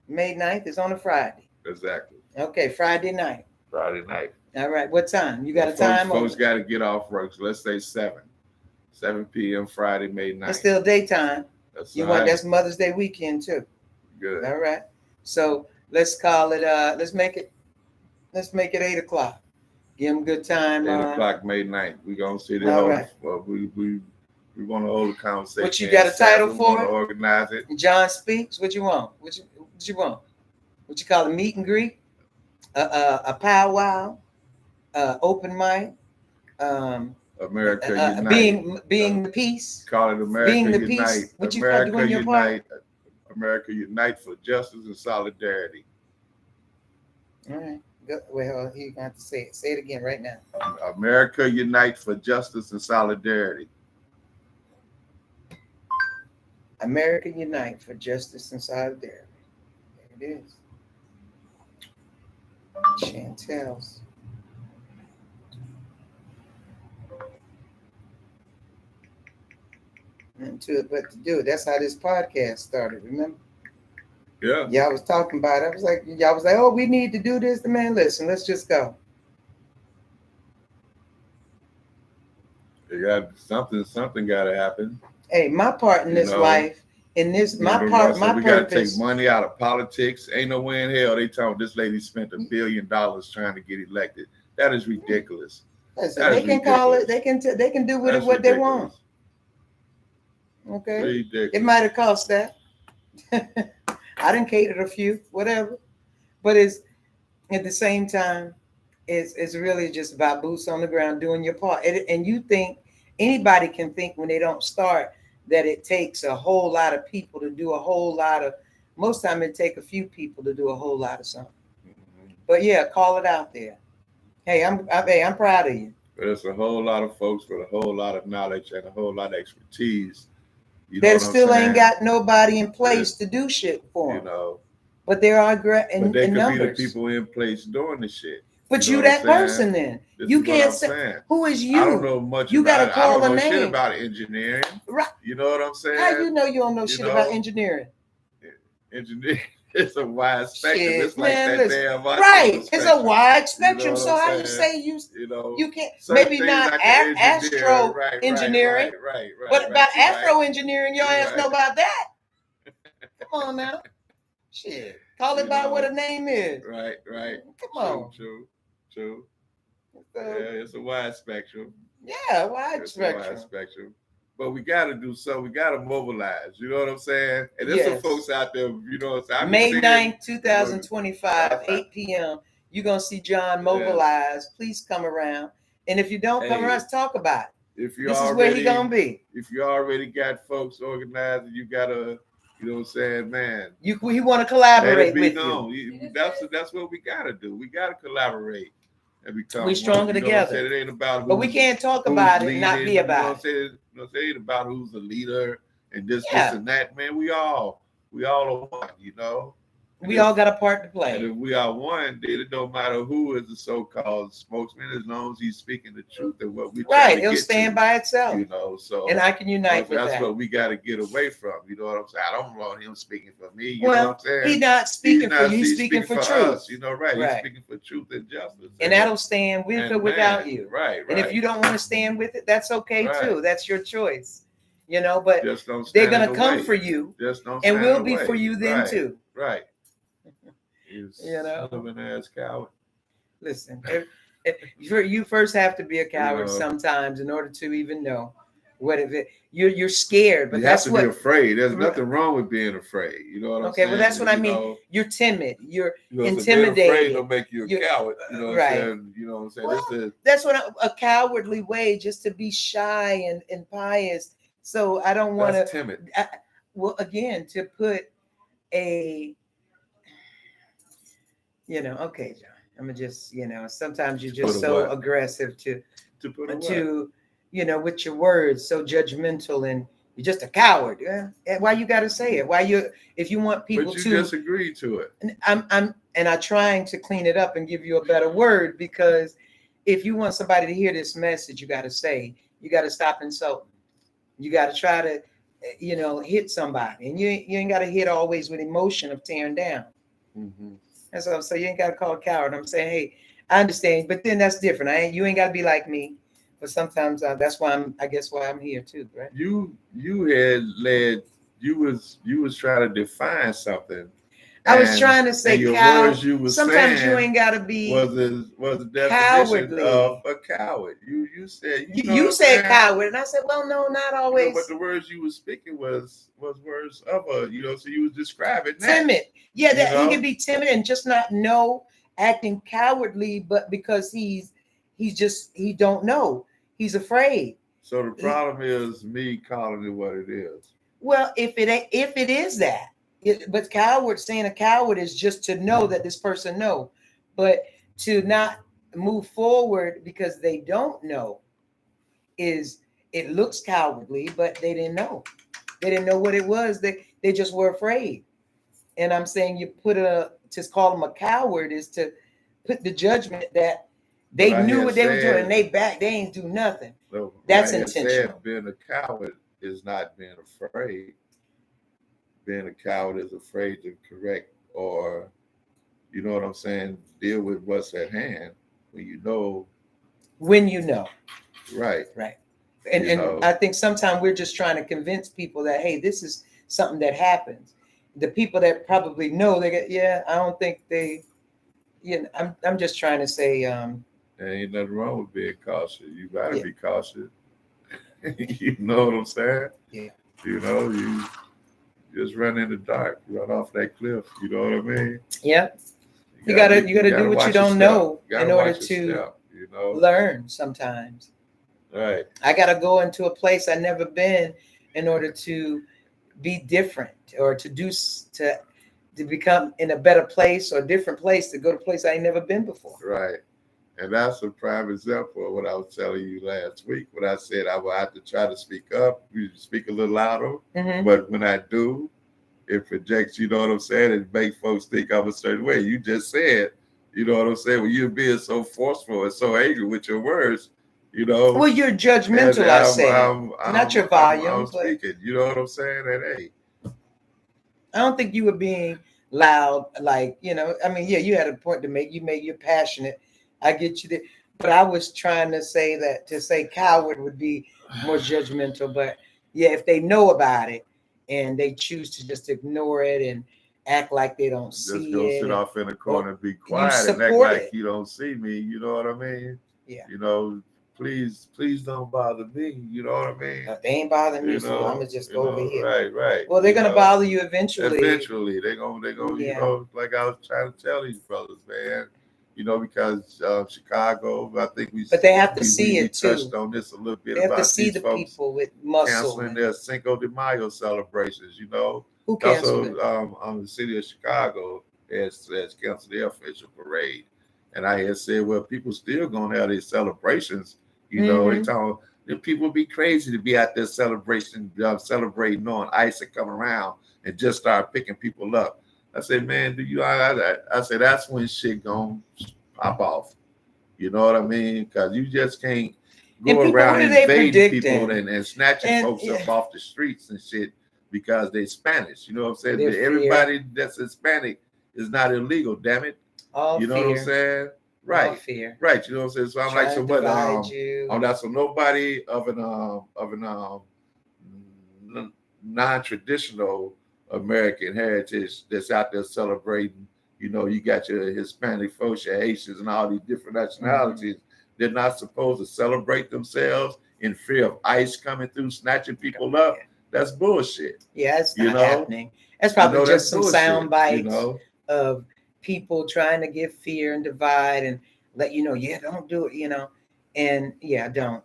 May 9th is on a Friday. Exactly. Okay, Friday night. Friday night. All right. What time? You got a time? Folks got to get off work. So let's say 7 p.m. Friday, May 9th. It's still daytime. That's that's Mother's Day weekend too. Good. All right. So let's call it. Let's make it 8 o'clock. Give them good time. 8 o'clock, May 9th. We're gonna see the all whole. right. We want to hold a conversation. What you got a title for? We want to organize it. John speaks. What you want? What you want? What you call a meet and greet? A powwow? Open mic? America Unite. Being the peace. Call it America being the Unite. peace. What you America doing your part? America Unite for justice and solidarity. All right. Well, you're going to have to say it. Say it again right now. America Unite for justice and solidarity. America Unite for justice and solidarity. There it is. Chantel's. Nothing to it but to do it. That's how this podcast started, remember? Yeah. Y'all was talking about it. Y'all was like, oh, we need to do this. Man, listen, let's just go. You got something got to happen. Hey, my part in this life, my we purpose. got to take money out of politics. Ain't no way in hell they talking this lady spent $1 billion trying to get elected. That is ridiculous. Listen, they can call it. They can do with it what they want. Okay. Ridiculous. It might have cost that. I didn't cater a few, whatever. But it's at the same time, it's really just about boots on the ground doing your part. And you think anybody can think when they don't start that it takes a whole lot of people to do a whole lot of. Most time it take a few people to do a whole lot of something. Mm-hmm. But yeah, call it out there. Hey, I'm proud of you. But it's a whole lot of folks with a whole lot of knowledge and a whole lot of expertise. That still ain't got nobody in place to do shit for them. You know. But there are in But they could numbers. be the people in place doing the shit. But You you know what that I'm saying? person then. This You is what can't I'm say saying. who is I don't you. know much You about gotta it. call I don't a know shit name. about engineering. Right. You know what I'm saying? How you know you don't know You shit about know? engineering? Engineering is a wide spectrum. Shit, It's like man, that listen. damn Right. autism It's a spectrum. wide You know spectrum. what So I'm how you saying? say You know, you can't certain maybe things not I can engineer. astro Right, engineering, right. but about You afro right. engineering, your You ass know right. about that. Come on now. Shit. Call it You by what know, a name is. right. Come on. True. So, Yeah, it's a wide spectrum. yeah, wide It's a wide spectrum. spectrum. But we got to do something. We got to mobilize. You know what I'm saying? And there's some Yes. folks out there, you know what I'm saying? May Seeing, 9th, 2025, Right. 8 p.m. You're going to see John mobilize. Please come around. And if you don't come Hey, around, let's talk about it. If you This already, is where he going to be. If you already got folks organized, and you got to, you know what I'm saying, man. He want to Let collaborate it be with known. you. That's what we got to do. We got to collaborate and become We stronger one. You know together. what I'm saying? It ain't about But we can't talk about it and not be about You know what I'm saying? You know what I'm saying? It ain't about who's the leader and this and that. Man, we all are one, you know? We all got a part to play. And if we are one, then it don't matter who is the so-called spokesman, as long as he's speaking the truth and what we trying to it'll get stand to, by itself. you know. So and I can unite with that's that. what we got to get away from. You know what I'm saying? I don't want him speaking for me. You know Well, what I'm saying? he's not speaking for you. He's speaking for truth. us. You know, right? He's speaking for truth and justice. And that'll stand with or without you. Right. And if you don't want to stand with it, that's okay too. That's your choice. You know, but just don't they're gonna come for you. Just don't and we'll stand be away. for you then too. Right. You know, an ass coward. Listen, you first have to be a coward You know, sometimes in order to even know what if it. You're scared, but you that's have to be afraid. There's nothing wrong with being afraid. You know what I'm saying? Okay, well that's what I mean. Know, you're timid. You're intimidated. So being afraid don't make you a coward. You know what I'm saying? You know what I'm saying? Well, that's what a cowardly way, just to be shy and pious. So I don't want to. Timid. Well, again, to put a. Okay, John. I'm gonna just, sometimes you're just so aggressive to with your words, so judgmental, and you're just a coward. Yeah. Why you got to say it? If you want people but you just agree to it. I'm trying to clean it up and give you a better word, because if you want somebody to hear this message, you got to stop insulting. You got to try to, hit somebody, and you ain't got to hit always with emotion of tearing down. Mm-hmm. That's what I'm saying. You ain't got to call a coward. I'm saying, hey, I understand, but then that's different. You ain't got to be like me. But sometimes that's why I'm here too, right? You was trying to define something. I was trying to say words you was sometimes saying you ain't got to be was the definition cowardly. Of a coward. You said you said coward, and I said, well, no, not always. But the words you were speaking was words of a so you was describing that. Timid. Yeah, that he can be timid and just not know, acting cowardly, but because he don't know. He's afraid. So the problem is me calling it what it is. Well, if it is that, but saying a coward is just to know that this person know, but to not move forward because they don't know it looks cowardly, but they didn't know. They didn't know what it was. They just were afraid. And I'm saying to call them a coward is to put the judgment that they knew what they were doing and they ain't do nothing. So that's intentional. Being a coward is not being afraid. Being a coward is afraid to correct or, you know what I'm saying, deal with what's at hand when you know. Right. Right. And I think sometimes we're just trying to convince people that, hey, this is something that happens. The people that probably know, I don't think they, I'm just trying to say. There ain't nothing wrong with being cautious. You gotta be cautious. You know what I'm saying? Yeah. You just run in the dark, run off that cliff. You know what I mean? Yeah. You gotta do what you don't know in order to learn sometimes. Right. I gotta go into a place I've never been in order to be different, or to become in a better place or different place, to go to a place I ain't never been before. Right. And that's a prime example of what I was telling you last week. When I said I will have to try to speak up, you speak a little louder. Mm-hmm. But when I do, it projects, you know what I'm saying? It makes folks think I'm a certain way. You just said You know what I'm saying? When you're being so forceful and so angry with your words, you know. Well, you're judgmental, I said. Not your volume, I'm but speaking. You know what I'm saying? And hey, I don't think you were being loud, like, I mean, yeah, you had a point to make. You're passionate. I get you there. But I was trying to say that to say coward would be more judgmental. But yeah, if they know about it and they choose to just ignore it and act like they don't just see go it, sit off in the corner and be you quiet and act support like it. you don't see me. You know what I mean? Yeah. You know, please don't bother me. You know what I mean? They ain't bothering me, You so know, I'm gonna just go over here. Right. Well, they're You gonna know, bother you eventually. Eventually, they're gonna, you Yeah. know, like I was trying to tell these brothers, man. You know, because Chicago, I think But they have to see we it too. touched on this a little bit They have to about see these the folks people with muscle. canceling their Cinco de Mayo celebrations. You know, Who canceled it? the city of Chicago has canceled their official parade, and I had said, well, people still gonna have these celebrations. You know, they talking. The people be crazy to be out there celebrating knowing ICE are coming around and just start picking people up. I said, man, do you? I said that's when shit gonna pop off. You know what I mean? Because you just can't go around invading people and snatching folks up off the streets and shit because they Spanish. You know what I'm saying? Everybody that's Hispanic is not illegal. Damn it. You know what I'm saying? Right. Fear. Right. You know what I'm saying? So I'm like, so what? So nobody of an non-traditional American heritage that's out there celebrating. You know, you got your Hispanic folks, your Haitians, and all these different nationalities. They're not supposed to celebrate themselves in fear of ICE coming through, snatching people up. That's bullshit. Yeah, it's not happening. That's probably just some sound bites of people trying to give fear and divide and let you know, yeah, don't do it, and yeah, don't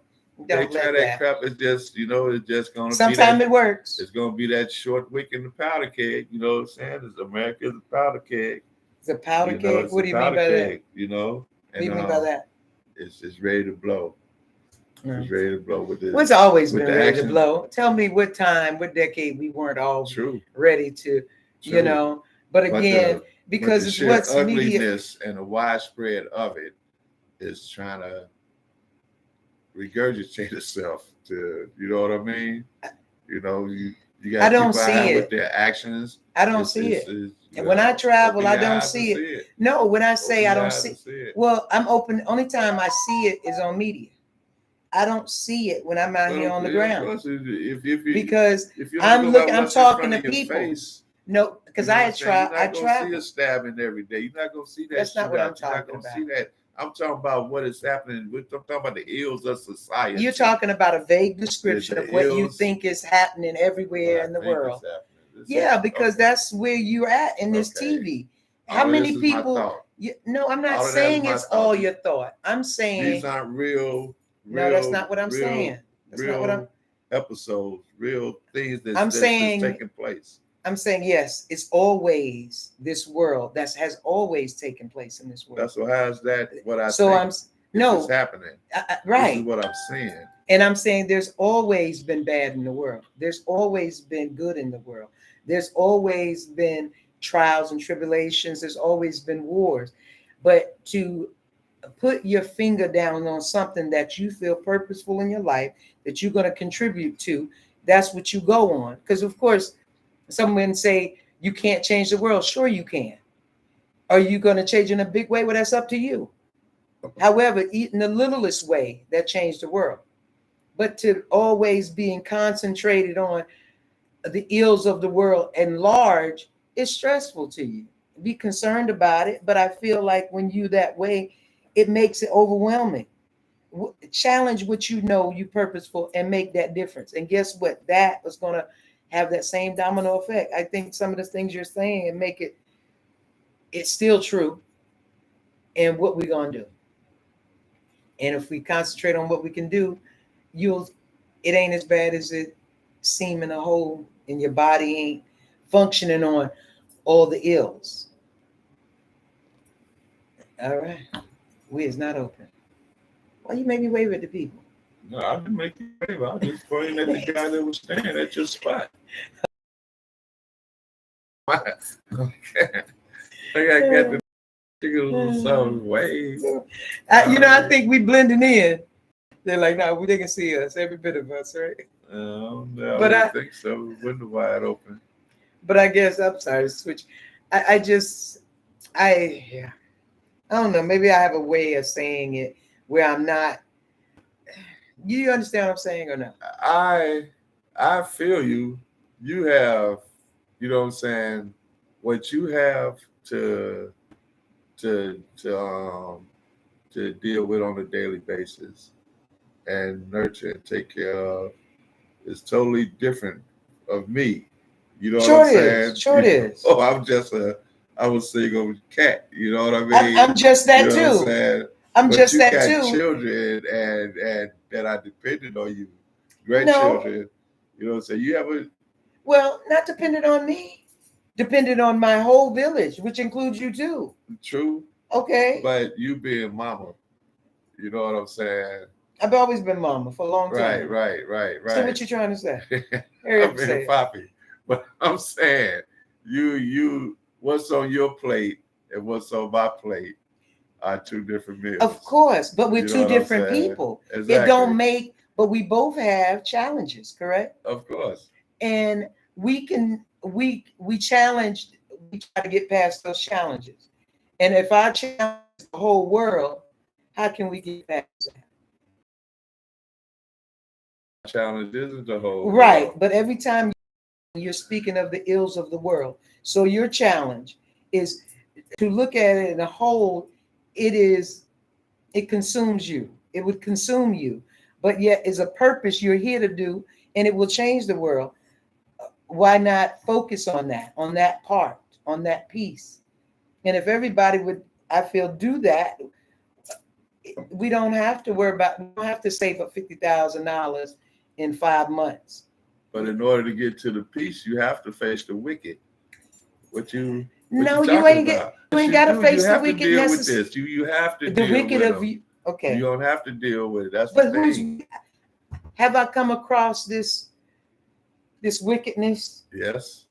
they try that crap. It's just, it's just gonna sometimes it works. It's gonna be that short wick in the powder keg. You know what I'm saying? It's America's a powder keg. It's a powder keg. What do you mean by that? You know, what do you mean by that? It's ready to blow. It's ready to blow with this. Well, it's always been ready to blow. Tell me what time, what decade we weren't all ready to, But again, because it's what's ugliness and the widespread of it is trying to regurgitate itself to, you know what I mean? You got people out with their actions. I don't see it. And when I travel, I don't see it. No, when I say I don't see it. Well, I'm open. Only time I see it is on media. I don't see it when I'm out here on the ground. Because I'm talking to people. No, because I travel. You're not going to see a stabbing every day. You're not going to see that. That's not what I'm talking about. See that. I'm talking about what is happening. I'm talking about the ills of society. You're talking about a vague description of what you think is happening everywhere in the world. Yeah, because that's where you're at in this TV. How many people? No, I'm not saying it's all your thought. I'm saying these aren't real. No, that's not what I'm saying. That's not what I'm. Episodes, real things that's taking place. I'm saying yes. It's always this world that has always taken place in this world. That's what has that. What I so think it's happening. Right. This is what I'm saying. And I'm saying there's always been bad in the world. There's always been good in the world. There's always been trials and tribulations. There's always been wars. But to put your finger down on something that you feel purposeful in your life, that you're going to contribute to, that's what you go on. Because, of course, someone say you can't change the world. Sure you can. Are you going to change in a big way? Well, that's up to you. However, in the littlest way, that changed the world. But to always being concentrated on the ills of the world and large is stressful to you. Be concerned about it. But I feel like when you that way, it makes it overwhelming. Challenge what you purposeful and make that difference. And guess what? That is going to have that same domino effect. I think some of the things you're saying and make it's still true. And what we're going to do. And if we concentrate on what we can do, it ain't as bad as it seem in a hole, and your body ain't functioning on all the ills. All right. We is not open. Why you make me wave at the people? No, I didn't make you wave. I was just pointing at the guy that was standing at your spot. Okay. I got the some way. I think we blending in. They're like, no, they can see us, every bit of us, right? No, But I think so. Window wide open. But I guess I'm sorry to switch. I just yeah. I don't know. Maybe I have a way of saying it where I'm not. You understand what I'm saying or not? I feel you. You have, you know what I'm saying, what you have to to deal with on a daily basis and nurture and take care of is totally different of me. You know Sure what I'm it saying? is. Sure it is. Oh, I'm a single cat. You know what I mean? I'm just that you know too. What I'm saying? I'm But just you that got too. children and that are dependent on you, No. grandchildren. You know what I'm saying? You have a Well, not dependent on me, dependent on my whole village, which includes you too. true, Okay. but you being mama, you know what I'm saying? I've always been mama for a long time. Right. So what you trying to say? Hurry up I'm and say being it. poppy, but I'm saying you what's on your plate and what's on my plate are two different meals. Of course, but we're You know two what I'm different saying? people. Exactly. It don't make, but we both have challenges, correct? Of course. And we challenge, we try to get past those challenges. And if I challenge the whole world, how can we get past that? Challenge isn't the whole Right, world. but every time you're speaking of the ills of the world, so your challenge is to look at it in a whole. It consumes you. It would consume you, but yet is a purpose you're here to do, and it will change the world. Why not focus on that part, on that piece? And if everybody would, I feel, do that, we don't have to worry about, we don't have to save up $50,000 in 5 months. But in order to get to the peace, you have to face the wicked. What you ain't got to face the wicked. Deal with this. You have to the deal wicked with of them. you. Okay. You don't have to deal with it. That's But the thing. have I come across this wickedness? Yes.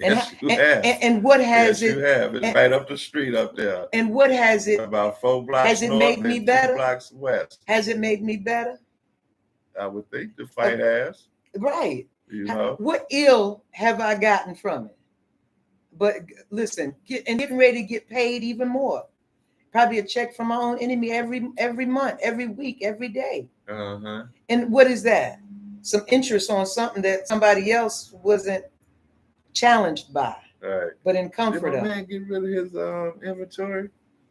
And, Yes, you have. and what has yes, it? You have. It's right up the street up there. And what has it? About 4 blocks has it north made me and better? 2 blocks west. Has it made me better? I would think the fight has. Right. You know. What ill have I gotten from it? But listen, getting ready to get paid even more. Probably a check from my own enemy every month, every week, every day. Uh-huh. And what is that? Some interest on something that somebody else wasn't challenged by. Right. But in comfort Did my of. man get rid of his inventory?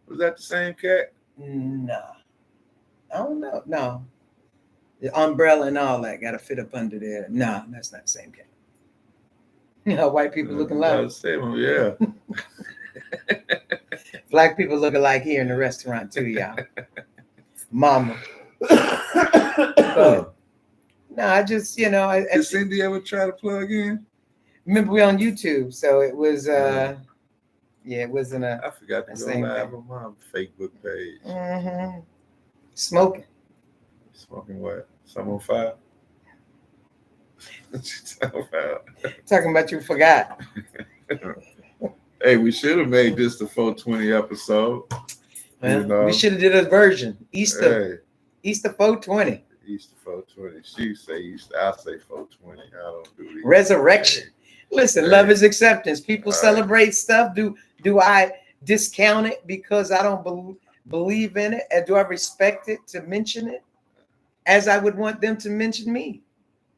Was that the same cat? No. I don't know. No. The umbrella and all that got to fit up under there. No, that's not the same cat. You know, white people looking like. Yeah. Black people look alike here in the restaurant too, y'all. Mama. No, I just, Did Cindy ever try to plug in? Remember, we on YouTube, so it was, it wasn't I forgot to go live on my Facebook page. Mm-hmm. Smoking. Smoking what? Some on fire? Talking about you forgot. Hey, we should have made this the 420 episode. Well, we should have did a version. Easter 420. Easter 420. She say Easter. I say 420. I don't do these. Resurrection. Listen, love is acceptance. People celebrate stuff. Do I discount it because I don't believe in it? And do I respect it to mention it as I would want them to mention me?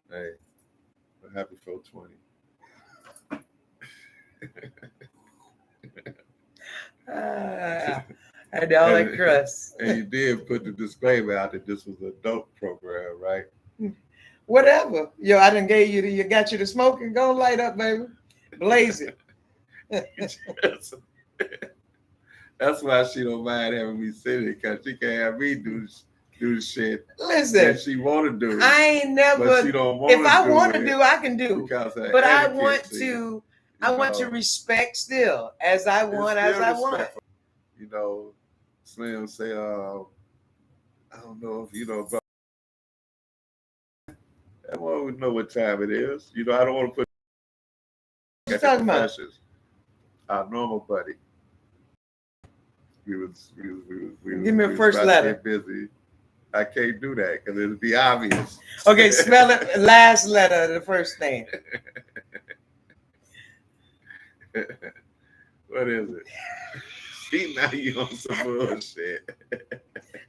Hey, happy 420. And all that crust. And you did put the disclaimer out that this was a dope program, right? Whatever. Yo, I done gave you got you the smoking. Go light up, baby. Blaze it. That's why she don't mind having me sitting, because she can't have me do the shit. Listen, that she want to do. I ain't never. But she don't want if I want to do, I can do. But I want to. I want to respect still, as I want. You know, Slim say, I don't know if you know, but I want to know what time it is. You know, I don't want to put. What you talking about? Our normal buddy. Give me a was first about to letter. get busy. I can't do that because it'll be obvious. Okay, spell it. Last letter of the first name. What is it? See, now you on some bullshit.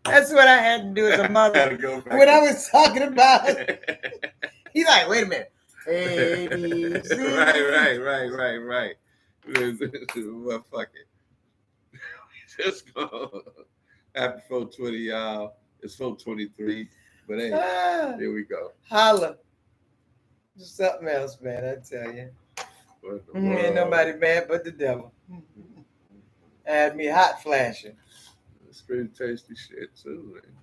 That's what I had to do as a mother. Gotta go back When to- I was talking about it, he's like, wait a minute. A, B, C. Right. Well, fuck it. Just go. Happy 420, y'all. It's 423. But hey, here we go. Holla. Just something else, man, I tell you. What the Ain't world? nobody mad but the devil. Had me hot flashing. It's pretty tasty shit, too. Ain't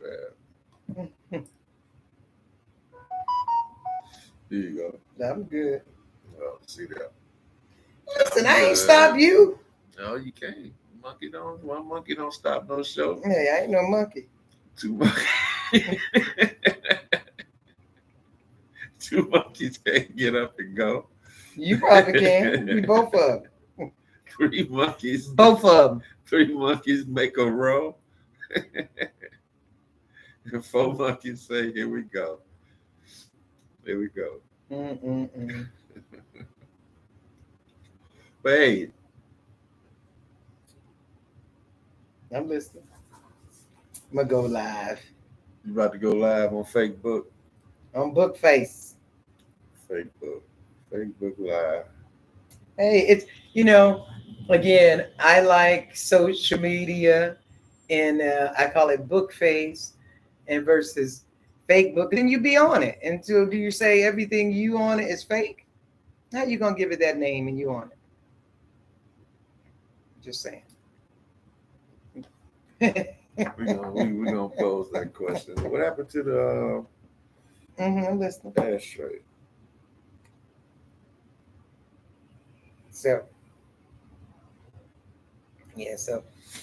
bad. Here you go. I'm good. Oh, see that. Listen, I ain't stop you. No, you can't. One monkey don't stop no show. Hey, I ain't no monkey. Two monkeys. Two monkeys can't get up and go. You probably can. We both of them. Three monkeys. Both of them. Three monkeys make a row. And four monkeys say, here we go. Here we go. But hey, I'm listening. I'm going to go live. you about to go live on Facebook? On Bookface. Facebook Live. Hey, it's, again, I like social media and I call it Bookface and versus fake book. Then you be on it. And so do you say everything you on it is fake? How you going to give it that name and you on it? Just saying. We're gonna pose that question. What happened to the I'm listening. ashtray? So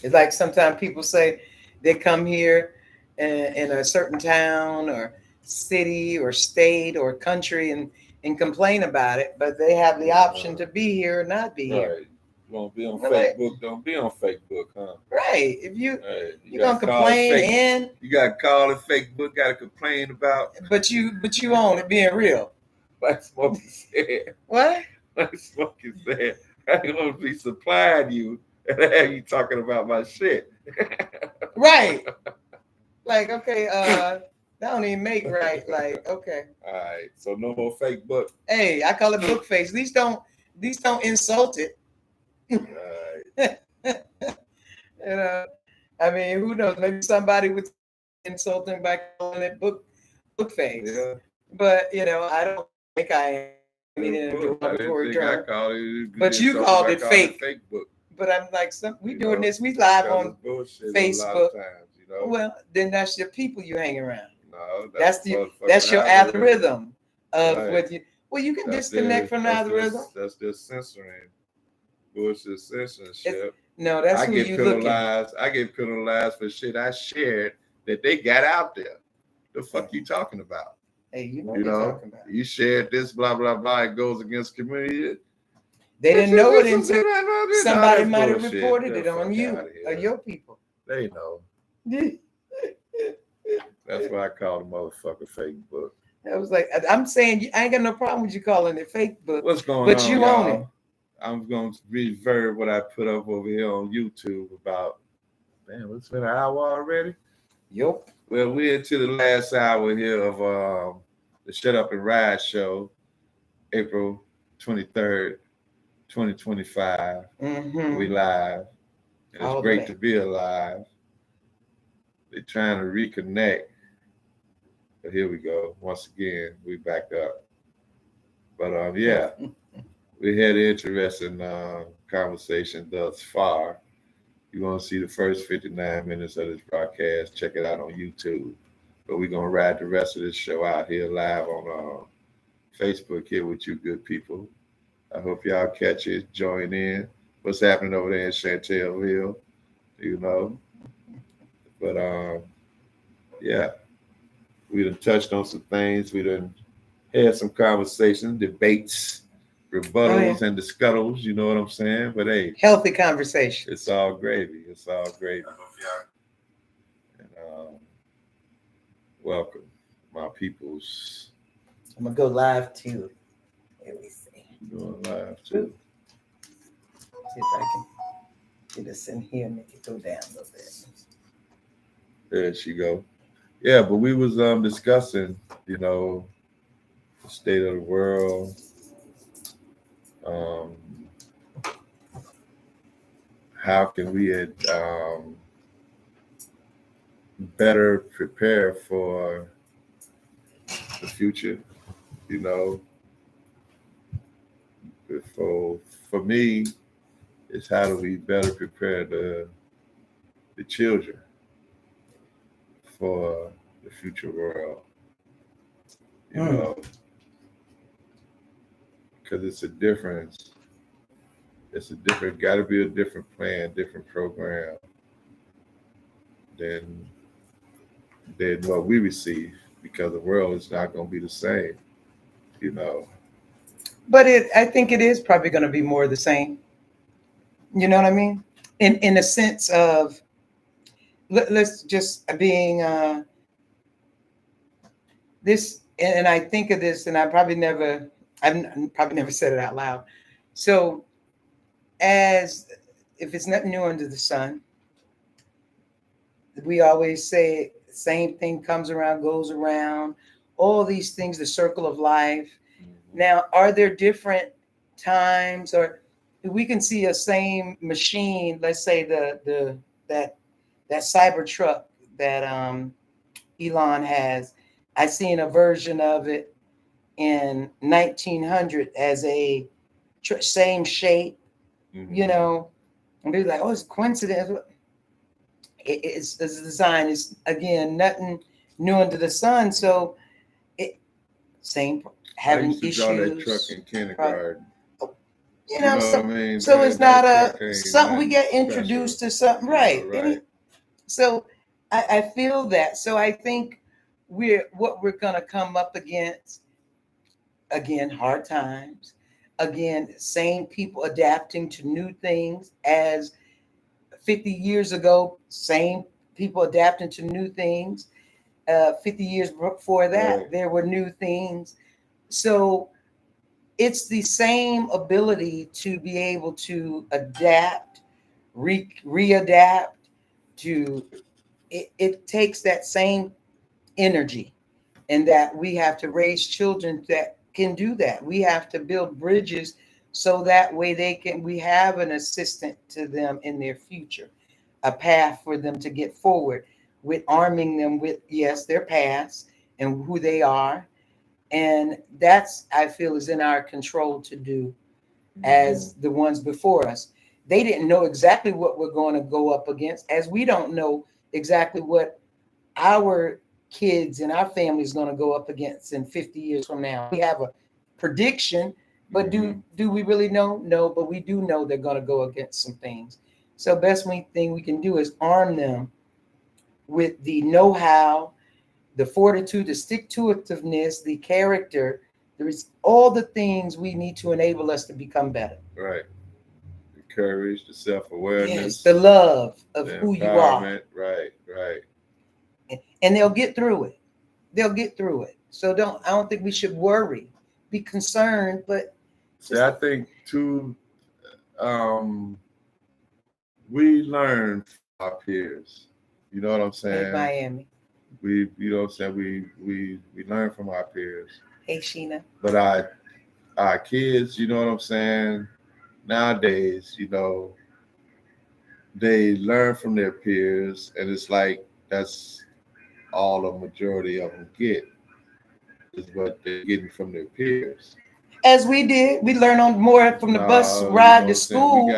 it's like sometimes people say they come here in a certain town or city or state or country and complain about it, but they have the option to be here or not be here. Right. You won't be on Right. Facebook. Don't be on Facebook, huh? Right. If you're gotta gonna call complain it fake. and You gotta call it Facebook. Gotta complain about. but you own it being real. Like Smokey said. What? Like Smokey said. I ain't gonna be supplying you and have you talking about my shit. Right. Like, okay, that don't even make right. Like, okay. All right. So no more fake book. Hey, I call it Bookface. At least don't insult it. All right. I mean, who knows? Maybe somebody would insult him by calling it Bookface. Yeah. But I don't think I am. I mean, in a I derogatory didn't think I term. called it. But you called it fake. Fake book. But I'm like, we You doing know, this. We live Because on it's bullshit a lot Facebook. of times, Well, then that's your people you hang around. No, That's motherfucking your algorithm of Right. what you. Well, you can That's disconnect from the algorithm. That's just censoring. Bullshit censorship. No, that's I who get you looking. penalized. I get penalized for shit I shared that they got out there. The fuck you talking about? Hey, you know You what you're know, talking about. you shared this, blah blah blah. It goes against community. They didn't know it until until somebody might have reported it on you or your people. They know. That's why I call the motherfucker fake book. I was like, I'm saying I ain't got no problem with you calling it fake book. What's going on? But you y'all? own it. I'm going to reverb what I put up over here on YouTube about. Damn, it's been an hour already. Yup. Well, we're into the last hour here of the Shut Up and Ride show, April 23rd, 2025. Mm-hmm. We live. And All it's the great way. to be alive. They're trying to reconnect. But here we go. Once again, we back up. But yeah, we had an interesting conversation thus far. You want to see the first 59 minutes of this broadcast, check it out on YouTube. But we're going to ride the rest of this show out here live on Facebook here with you good people. I hope y'all catch it, join in. What's happening over there in Chantelville, you know. But yeah, we done touched on some things. We done had some conversations, debates, rebuttals and the scuttles, you know what I'm saying? But hey, Healthy conversation. it's all gravy. It's all gravy. And welcome, my peoples. I'm gonna go live too. Let me see. Doing live too. See if I can get this in here and make it go down a little bit. There she go. Yeah, but we was discussing, you know, the state of the world. How can we better prepare for the future? You know, for me, it's how do we better prepare the children for the future world? You know, because it's a difference. Got to be a different plan, different program than what we receive, because the world is not going to be the same, you know. But I think it is probably going to be more the same. You know what I mean? In a sense of, let's just being this, and I think of this, and I've probably never said it out loud. So, as if it's nothing new under the sun, we always say same thing comes around, goes around, all these things, the circle of life. Now, are there different times, or we can see a same machine, let's say that cyber truck that Elon has. I seen a version of it in 1900 as a same shape, you know, and they're like, oh, it's a coincidence. It's a design. It's, again, nothing new under the sun. So same having I used to issues. draw that truck in kindergarten. You know, what I mean? So it's not something we get special. introduced to something, right? Right. So I feel that. So I think we're gonna come up against, again, hard times. Again, same people adapting to new things as 50 years ago, same people adapting to new things. 50 years before that, there were new things. So it's the same ability to be able to adapt, readapt to it takes that same energy, and that we have to raise children that can do that. We have to build bridges so that way we have an assistant to them in their future, a path for them to get forward, with arming them with, yes, their past and who they are. And that's, I feel, is in our control to do as the ones before us. They didn't know exactly what we're going to go up against, as we don't know exactly what our kids and our family is going to go up against in 50 years from now. We have a prediction, but do we really know? No, but we do know they're going to go against some things. So best thing we can do is arm them with the know-how, the fortitude, the stick-to-itiveness, the character. There is all the things we need to enable us to become better. Right. The courage, the self-awareness. Yes, the love of the who you are. Right. And they'll get through it. They'll get through it. So I don't think we should worry, be concerned, but. See, I think too, we learn from our peers. You know what I'm saying? Hey, Miami. You know what I'm saying? We learn from our peers. Hey, Sheena. But our kids, you know what I'm saying? Nowadays, you know, they learn from their peers, and it's like that's all a majority of them get, is what they're getting from their peers. As we did, we learned on more from the bus ride to school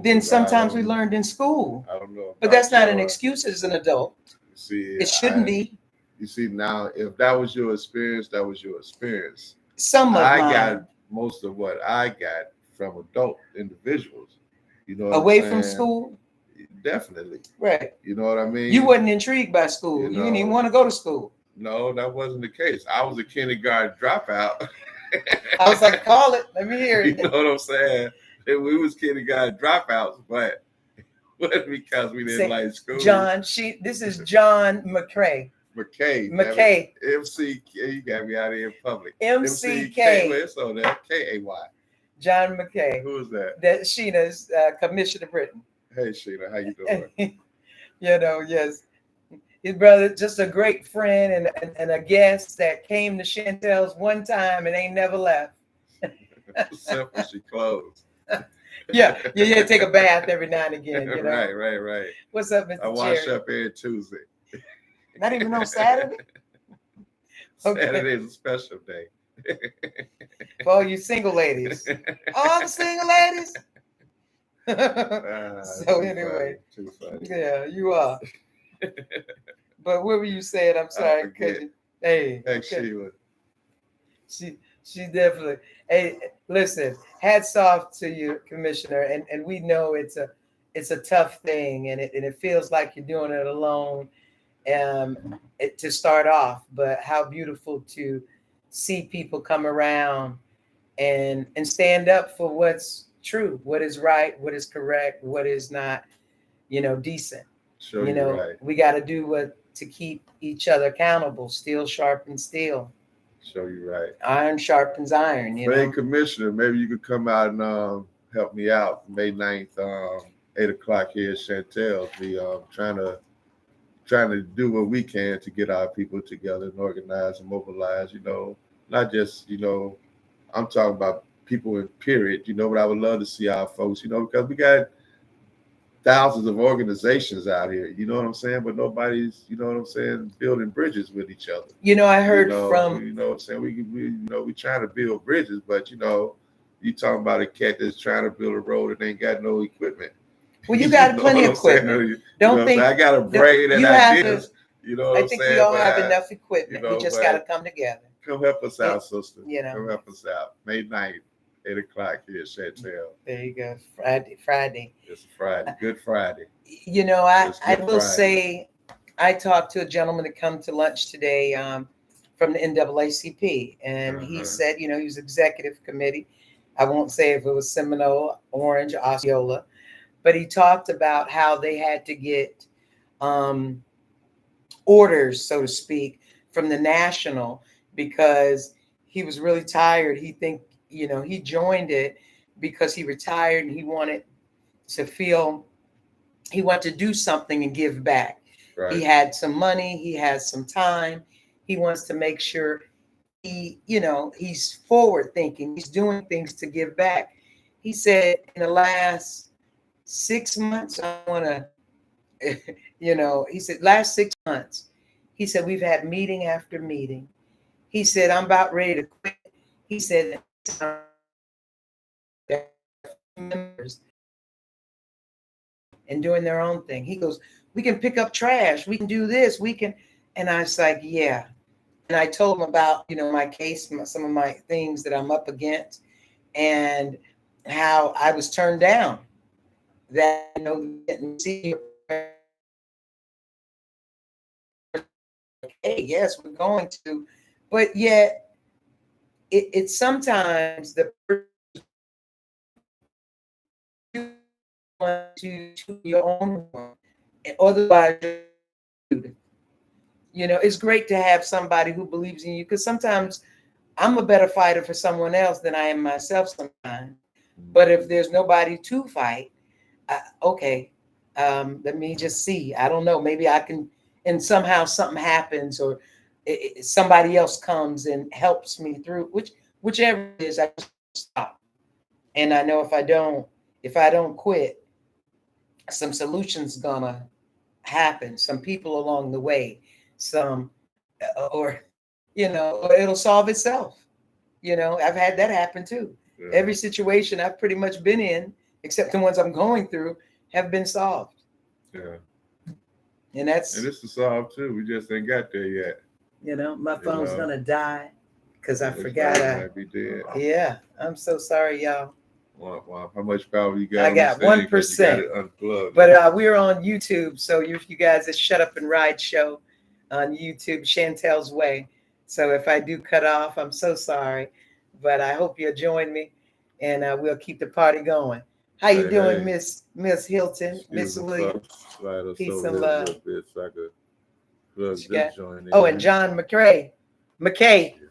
than sometimes we learned in school. I don't know. But that's not an excuse as an adult. See, it shouldn't be. You see, now, if that was your experience, that was your experience. I got most of what I got from adult individuals. You know, away from school. Definitely. Right. You know what I mean? You wasn't intrigued by school. You didn't even want to go to school. No, that wasn't the case. I was a kindergarten dropout. I was like, call it. Let me hear You it. know what I'm saying? And we was kidding, got dropouts, but because we didn't Say, like school. John, this is John McCray. McKay. McKay. MCK. You got me out here in public. MCK. Well, it's on there. KAY. John McKay. Who is that? That Sheena's Commissioner Britain. Hey, Sheena, how you doing? Yes. His brother, just a great friend and a guest that came to Chantel's one time and ain't never left. Simple, she closed. Yeah, take a bath every now and again. You know? Right. What's up, Mr. I wash Cherry? up every Tuesday. Not even on Saturday? Okay. Saturday's a special day. For all you single ladies. All the single ladies? So anyway. Too funny. Yeah, you are. But what were you saying? I'm sorry. Hey, Sheila. She definitely. Hey, listen, hats off to you, Commissioner. And we know it's a tough thing, and it feels like you're doing it alone to start off. But how beautiful to see people come around and stand up for what's true, what is right, what is correct, what is not, decent. Sure, you're right. We got to do what to keep each other accountable. Steel sharpens steel. Sure, you're right. Iron sharpens iron. Hey, Commissioner, maybe you could come out and help me out May 9th, 8 o'clock here at Chantel's. We trying to do what we can to get our people together and organize and mobilize. Not just I'm talking about people in period. But I would love to see our folks. Because we got thousands of organizations out here, you know what I'm saying? But nobody's, building bridges with each other. I heard from, you know what I'm saying? We trying to build bridges, but you talking about a cat that's trying to build a road and ain't got no equipment. Well, you got plenty of equipment. Don't think I got a brain and ideas. I think we all have enough equipment. We just got to come together. Come help us out, sister. Come help us out. May 9th. 8 o'clock here at Chantel. There you go. Friday. It's Friday. Good Friday. I will say, I talked to a gentleman that come to lunch today from the NAACP, and he said, he was executive committee. I won't say if it was Seminole, Orange, Osceola, but he talked about how they had to get orders, so to speak, from the national because he was really tired. He joined it because he retired and he wanted to do something and give back. Right. He had some money, he has some time. He wants to make sure he's forward thinking. He's doing things to give back. He said in the last 6 months, he said last 6 months, he said, we've had meeting after meeting. He said, I'm about ready to quit. He said, members and doing their own thing. He goes, we can pick up trash. We can do this. We can. And I was like, yeah. And I told him about, my case, some of my things that I'm up against and how I was turned down that, didn't see. Hey, yes, we're going to, but yet it's sometimes the to your own one. Otherwise, it's great to have somebody who believes in you because sometimes I'm a better fighter for someone else than I am myself sometimes. But if there's nobody to fight, let me just see. I don't know. Maybe I can, and somehow something happens or somebody else comes and helps me through, whichever it is, I stop. And I know if I don't quit, some solutions gonna happen. Some people along the way, or it'll solve itself. I've had that happen too. Yeah. Every situation I've pretty much been in, except the ones I'm going through, have been solved. Yeah. And it's to solve too. We just ain't got there yet. My phone's gonna die because I forgot. Might be dead. Yeah, I'm so sorry, y'all. Wow. How much power you got? I got 1%. But we're on YouTube, so if you guys, it's Shut Up and Ride Show on YouTube, Chantel's Way. So if I do cut off, I'm so sorry. but I hope you'll join me, and we'll keep the party going. How you doing, hey. Miss Hilton, Miss Excuse me, Williams? folks. Slide us Peace over and here a love. little bit so I could plug She this got- joint in. Oh, and John McKay.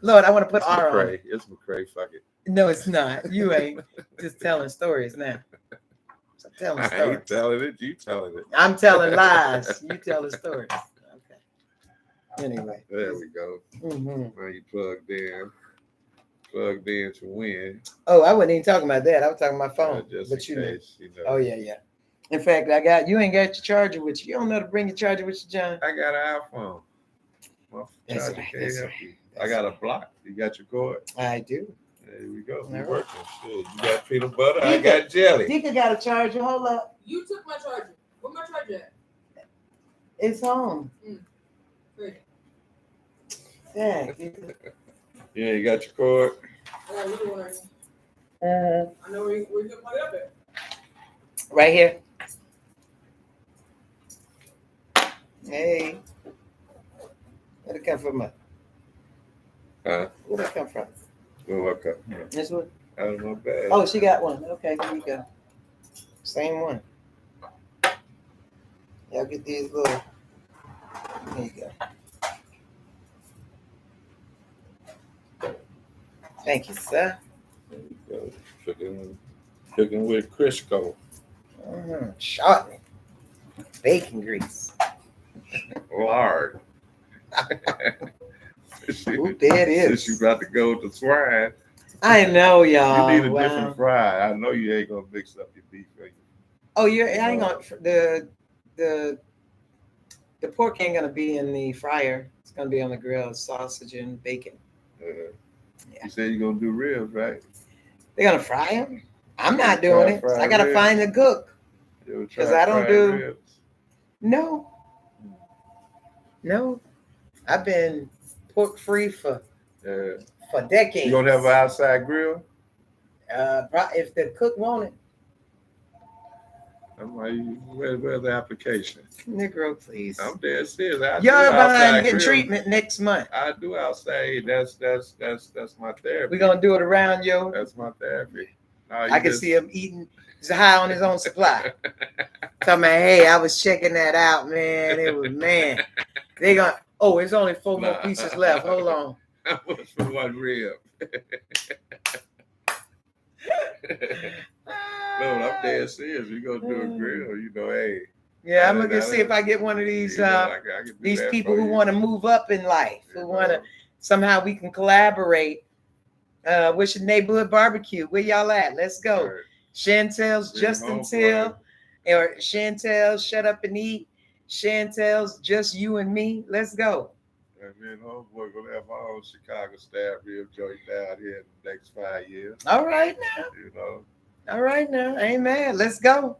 Lord, I want to put It's R on it. McCray. It's McCray. Fuck it. No, it's not. You ain't just telling stories now. So telling I stories. ain't telling it. You telling it. I'm telling lies. You telling stories. Okay. Anyway. There we go. Mm-hmm. Now you plugged in. Plugged in to win. Oh, I wasn't even talking about that. I was talking about my phone. Just But in you know. case, you know. Oh yeah. In fact, you ain't got your charger with you. You don't know to bring your charger with you, John. I got an iPhone. My That's charger right, can't that's help right, you. I that's got a right. block. You got your cord? I do. There we go. We All right. working. Shit. You got peanut butter. I Dika. got jelly. Dika got a charger. Hold up. You took my charger. Where my charger at? It's home. Great. Yeah. Yeah, you got your cord. I got a little one right here. I know where you can plug it up at. Right here. Hey. Where'd it come from? Huh? Where'd it come from? Oh, okay. This one? Out of my bag. Oh, she got one. Okay, here you go. Same one. Y'all get these little. There you go. Thank you, sir. There you go. Cooking with Crisco. Shortening. Bacon grease. Lard. Ooh, there it Since you is. about to go with the swine, I know, y'all. you need a Wow. different fry. I know you ain't gonna mix up your beef. Oh, I ain't gonna the pork ain't gonna be in the fryer. It's gonna be on the grill, sausage and bacon. Yeah. You said you're gonna do ribs, right? They're gonna fry them. I'm not doing it. Fried I gotta ribs. find the cook. You ever 'Cause tried I don't fried do- ribs? No, I've been pork free for Yeah. decades. You gonna have an outside grill? If the cook want it, I'm like, where's the application? Negro, please. I'm dead serious. I do You're outside behind getting grill. treatment next month. I do outside. That's my therapy. We're gonna do it around yo. That's my therapy. No, I can see him eating. He's high on his own supply. Tell me, hey, I was checking that out, man. It was man. They gonna. Oh, it's only 4 more pieces left. Hold on. How much for one rib? No, I'm dead serious. We gonna do a grill. You know, hey. Yeah, I'm gonna see if I get one of these. You know, I can do These that people for who you. want to move up in life, You who want to know. somehow we can collaborate. What's your neighborhood barbecue? Where y'all at? Let's go. Right. Chantel's Bring Just home Until, or Chantel's Shut Up and Eat. Chantel's Just You and Me. Let's go. And me and homeboy gonna have our own Chicago style rib joint down here in the next 5 years. All right now. You know. All right now. Amen. Let's go.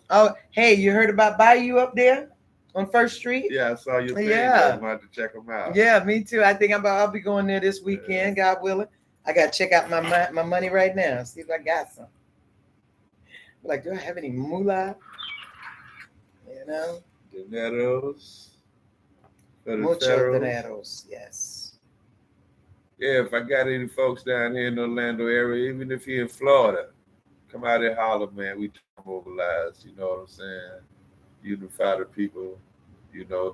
Oh, hey, you heard about Bayou up there on First Street? Yeah, I saw your thing. Yeah. I'm about to check them out. Yeah, me too. I think I'll be going there this weekend, God willing. I gotta check out my money right now. See if I got some. Like, do I have any moolah? You know, Dineros. mucho dineros. Yes. Yeah, if I got any folks down here in the Orlando area, even if you're in Florida, come out and holler, man. We mobilize, you know what I'm saying? Unify the people, you know,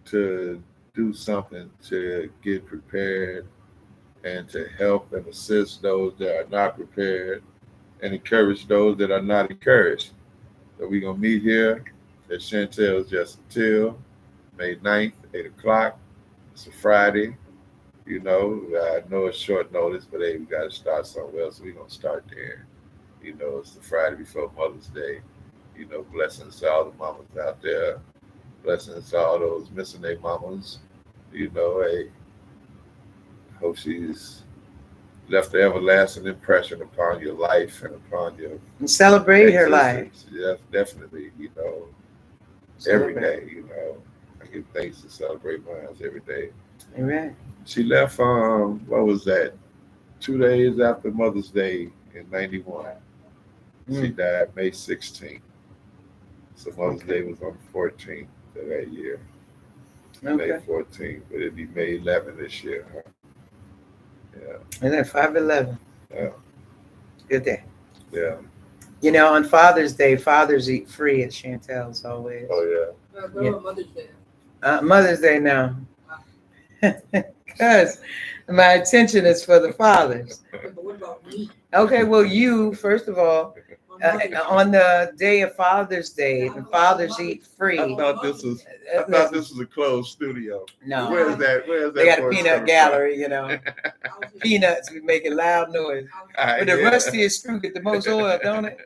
to do something to get prepared and to help and assist those that are not prepared and encourage those that are not encouraged. So we're going to meet here at Chantel's Just Until, May 9th, 8 o'clock. It's a Friday. You know, I know it's short notice, but hey, we got to start somewhere, so we're going to start there. You know, it's the Friday before Mother's Day. You know, blessings to all the mamas out there. Blessings to all those missing their mamas. You know, hey, hope she's left an everlasting impression upon your life and upon your And celebrate her life. existence. Yeah, definitely, you know, every day, you know. I give thanks to celebrate mine every day. Amen. She left, what was that? 2 days after Mother's Day in 91. She died May 16th. So Mother's Day was on the 14th of that year. May Okay. 14th, but it'd be May 11th this year. Huh? Yeah. And then 5/11. Yeah. Good day. Yeah. You know, on Father's Day, fathers eat free at Chantel's always. Oh What about Mother's Day? Mother's Day now. Because my attention is for the fathers. But what about me? Okay, well, you, first of all, on the day of Father's Day, the fathers eat free. I thought this was a closed studio. No. Where's that? They got a voice peanut coming gallery, you know. Peanuts be making loud noise. from? But the Yeah. rustiest screw get the most oil, don't it?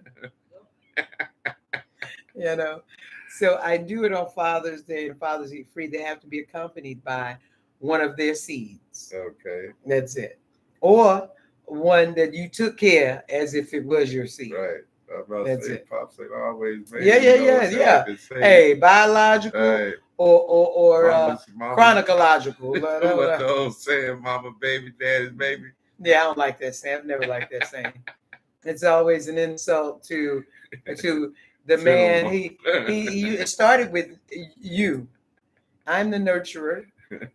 You know. So I do it on Father's Day, and fathers eat free. They have to be accompanied by one of their seeds. Okay. That's it. Or one that you took care as if it was your seed. Right. I'm about to That's say, it. Pops ain't always made. Yeah. Hey, biological Right. or Mama, chronological. what the old saying, mama, baby, daddy's baby. Yeah, I don't like that saying. I've never liked that saying. It's always an insult to the man. He it started with you. I'm the nurturer.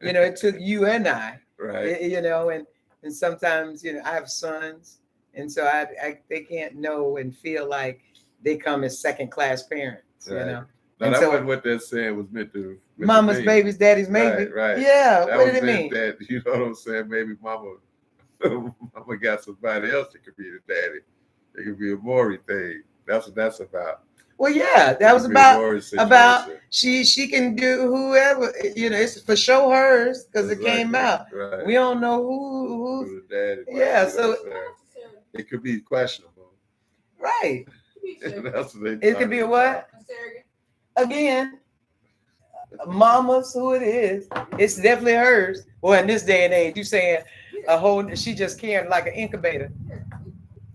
You know, it took you and I. Right. You know, and sometimes, you know, I have sons, and so they can't know and feel like they come as second class parents. Right. You know. No, And that so- wasn't what that saying was meant to. Mama's mean. baby's daddy's maybe. Right. Yeah. That What was did it meant mean? that, you know what I'm saying? Maybe mama got somebody else that could be the daddy. It could be a Maury thing. That's what that's about. Well, yeah, that It was could be a Maury about situation. she can do whoever, you know. It's for show hers because it came Exactly. out. Right. We don't know who. Who the daddy might Yeah, be, so- you know what I'm saying? It could be questionable. Right. That's what they It could be a talking what? Again, mama's who it is. It's definitely hers. Well, in this day and age, you saying a whole, she just carrying like an incubator.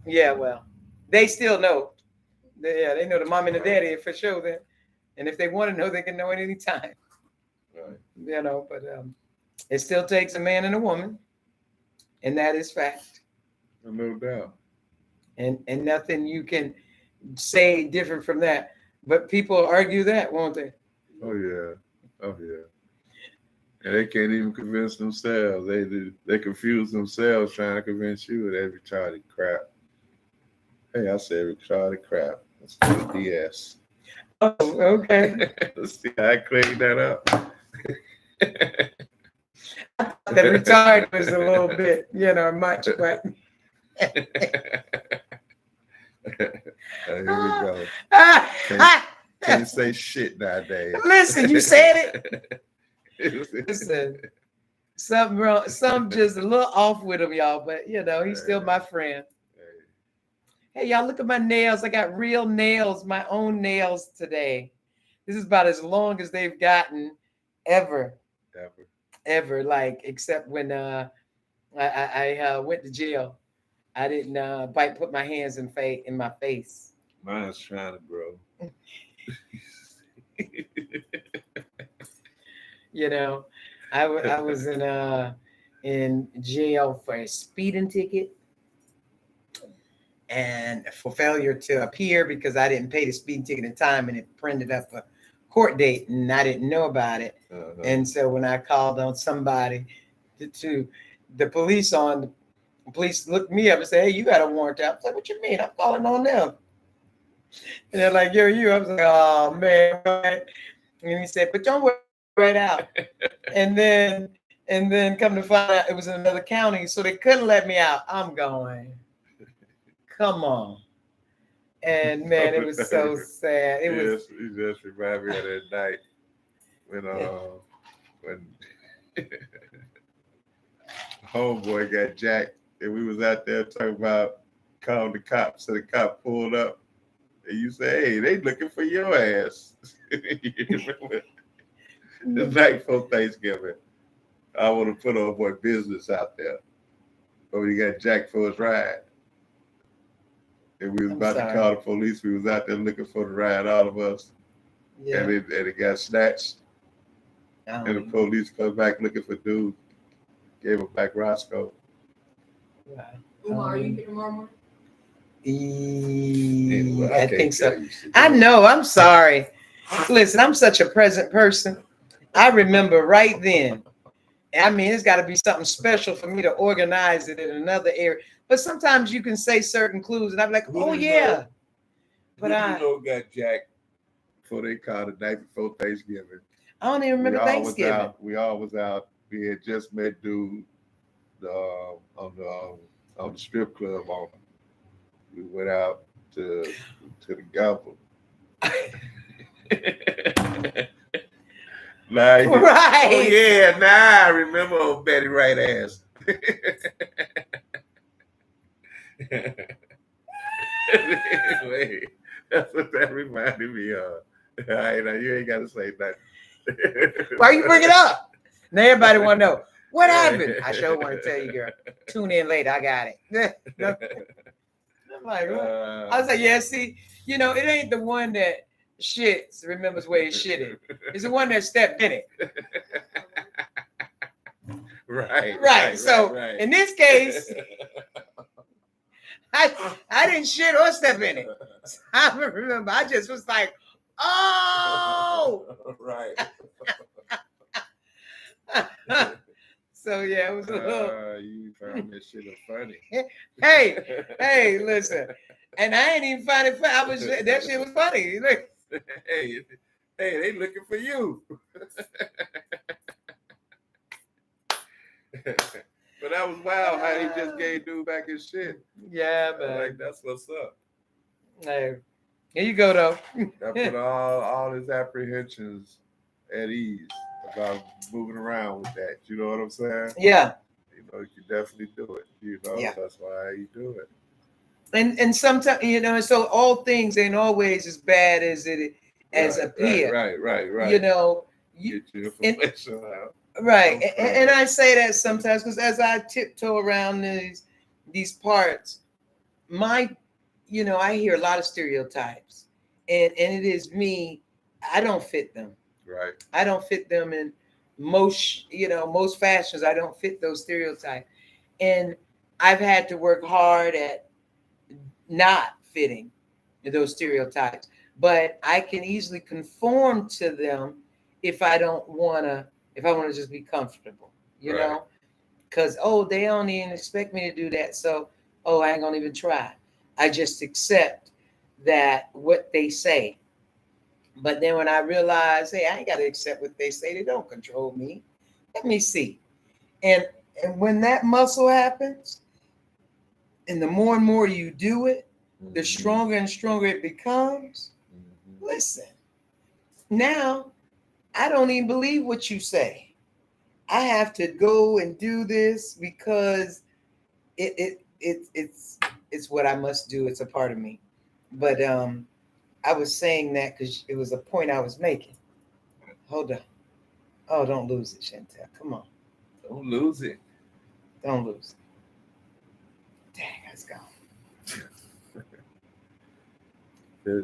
Yeah, well, they still know. They know the mom and the daddy for sure then. And if they want to know, they can know at any time. Right. You know, but it still takes a man and a woman, and that is fact. No doubt. And nothing you can say different from that. But people argue that, won't they? Oh yeah. And they can't even convince themselves. They confuse themselves trying to convince you of that retarded crap. Hey, I said retarded crap. That's DS. Oh, okay. Let's see how I cleaned that up. The retard was a little bit, you know, much, but Here we go. Can't say shit nowadays. Listen, you said it. Listen, something wrong, something just a little off with him, y'all. But you know, he's still my friend. Hey, y'all, look at my nails. I got real nails, my own nails today. This is about as long as they've gotten ever. Like, except when I went to jail. I didn't put my hands in my face. Mine's trying to grow. You know, I was in jail for a speeding ticket and for failure to appear because I didn't pay the speeding ticket in time, and it printed up a court date and I didn't know about it. Uh-huh. And so when I called on somebody to the police looked me up and said, "Hey, you got a warrant out." I was like, "What you mean? I'm calling on them." And they're like, "You're you." I was like, "Oh man." And he said, "But don't worry, right out." And then come to find out it was in another county, so they couldn't let me out. I'm going, come on. And man, it was so sad. You just remind me of that night when homeboy got jacked and we was out there talking about calling the cops. So the cop pulled up and you say, "Hey, they looking for your ass." You remember? The night before Thanksgiving, I want to put on boy business out there. But we got jacked for his ride. And we was about to call the police. We was out there looking for the ride, all of us. Yeah. And it got snatched. And the police come back looking for dude. Gave him back Roscoe. Are you here tomorrow morning? Anyway, I think so. I know. I'm sorry. Listen, I'm such a present person. I remember right then I mean, it's got to be something special for me to organize it in another area. But sometimes you can say certain clues, and I'm like, Who oh do you yeah. know- But Who do you know got jacked before they called the night before Thanksgiving? I don't even remember Thanksgiving. We all was out. We had just met dude on the strip club. We went out to the Gulf. Nah, Right. Oh yeah, nah, I remember old Betty Wright ass. Anyway, that's what that reminded me of. All right, now you ain't gotta say nothing. Why you bring it up? Now everybody want to know what happened. I sure want to tell you, girl. Tune in later. I got it. I'm like, what? I was like, yeah, see, you know, it ain't the one that shits, remembers where he shitted. It's the one that stepped in it. Right. So in this case, I didn't shit or step in it. So I remember. I just was like, oh. Right. So yeah, it was a little. You found this shit funny. Hey, listen. And I ain't even find it funny. That shit was funny. Look. Hey, they looking for you. But that was wild how he just gave dude back his shit. Yeah, man. Like that's what's up. Hey, here you go though. That put all his apprehensions at ease about moving around with that. You know what I'm saying? Yeah. You know, you can definitely do it. You know, Yeah. That's why you do it. And sometimes, you know, so all things ain't always as bad as it appear. Right. You know, Get your information out. Right. And I say that sometimes because as I tiptoe around these parts, I hear a lot of stereotypes. And it is me, I don't fit them. Right. I don't fit them in most fashions. I don't fit those stereotypes. And I've had to work hard at not fitting those stereotypes. But I can easily conform to them if I want to just be comfortable, you know, because, they don't even expect me to do that. So, I ain't gonna even try. I just accept that what they say. But then when I realize, hey, I ain't got to accept what they say. They don't control me. Let me see. And when that muscle happens, and the more and more you do it, the stronger and stronger it becomes. Listen, now I don't even believe what you say. I have to go and do this because it's what I must do. It's a part of me. But I was saying that because it was a point I was making. Hold on. Oh, don't lose it, Chantel. Come on. Don't lose it. Don't lose it. Dang, it's gone.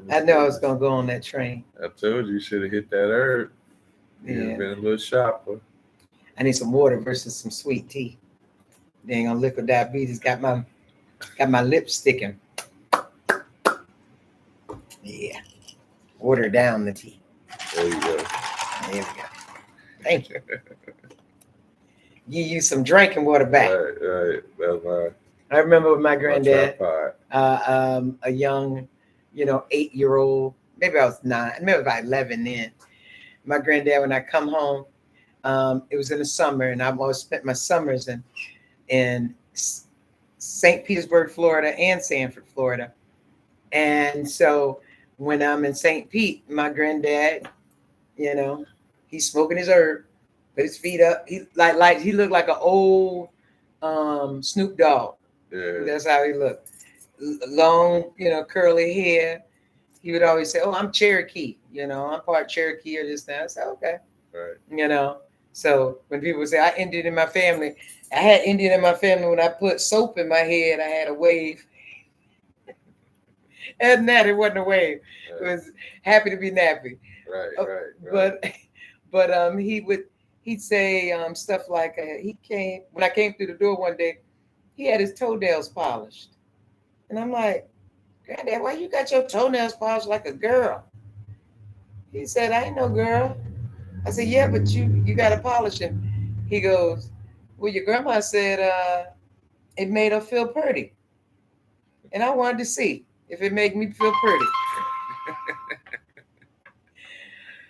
I know I was gonna go on that train. I told you should have hit that herb. You'd have been a little sharper. I need some water versus some sweet tea. Dang, on liquid diabetes, got my lips sticking. Yeah. Water down the tea. There you go. There we go. Thank you. Give you some drinking water back. Right. That's right. I remember with my granddad, tripod. a young, 8-year-old, maybe I was 9, maybe about 11 then. My granddad, when I come home, it was in the summer, and I've always spent my summers in St. Petersburg, Florida, and Sanford, Florida. And so when I'm in St. Pete, my granddad, he's smoking his herb, put his feet up. He he looked like an old Snoop Dogg. Yeah. That's how he looked. Long, curly hair. He would always say, "Oh, I'm Cherokee. I'm part Cherokee or this now." I said, "Okay." Right. So when people say I Indian in my family, I had Indian in my family when I put soap in my head. I had a wave. And that it wasn't a wave. It was happy to be nappy. Right. But he'd say stuff like when I came through the door one day, he had his toenails polished. And I'm like, "Granddad, why you got your toenails polished like a girl?" He said, "I ain't no girl." I said, "Yeah, but you got to polish them." He goes, well, your grandma said it made her feel pretty. And I wanted to see if it made me feel pretty.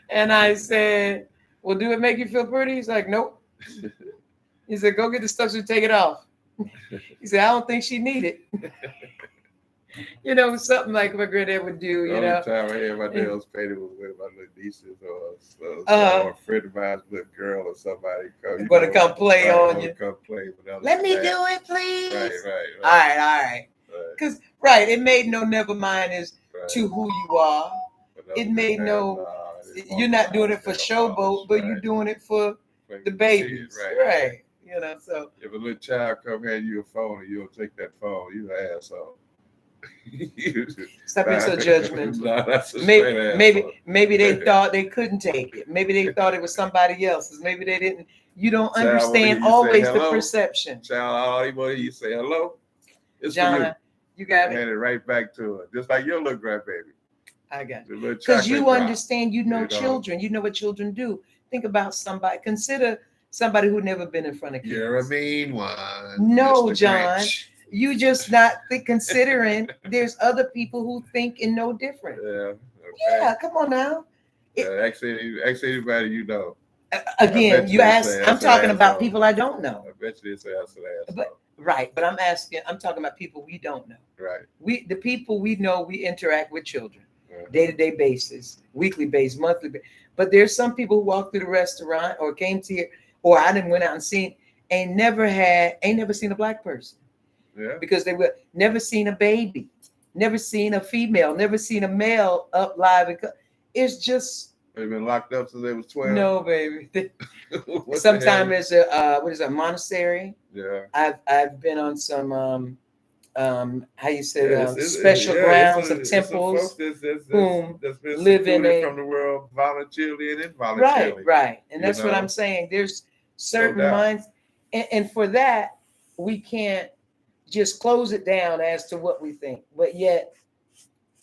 And I said, well, do it make you feel pretty? He's like, nope. He said, go get the stuff to take it off. He said, I don't think she needed it. You know, something like my granddad would do, The you only know. time I had my nails painted was with my little nieces or a friend of mine's little girl or somebody come. Gonna come play on you. Come play. Let me do it, please. Right. All right. Because, it made no never mind is to who you are. It made you're not doing it for showboat, but you're doing it for the babies. Right. You know, so. If a little child come hand you a phone and you don't take that phone, you an asshole. Stop being so judgmental. No, that's a maybe they thought they couldn't take it. Maybe they thought it was somebody else's. Maybe they didn't. You don't understand always the perception. Child, all you want you say hello. It's John, you got hand it right back to her, just like your little grandbaby. I got it. Because you understand. You know children. You know what children do. Think about somebody. Consider somebody who never been in front of kids. You're a mean one. No, Mr. John. Grinch. You just not considering there's other people who think and know different. Yeah. Okay. Yeah, come on now. Ask anybody you know. Again, you ask. I'm talking about people I don't know. I bet you it's ass. But I'm talking about people we don't know. Right. The people we know, we interact with children, day-to-day basis, weekly basis, monthly basis. But there's some people who walk through the restaurant or came to here, or I didn't went out and seen, ain't never seen a black person. Yeah. Because they were never seen a baby, never seen a female, never seen a male up live. It's just they've been locked up since they was 12. No, baby. Sometimes there's a monastery. Yeah. I've been on some how you say special grounds of temples that's been live in from the world voluntarily and involuntarily. Right. And that's what I'm saying. There's certain minds, and for that we can't just close it down as to what we think, but yet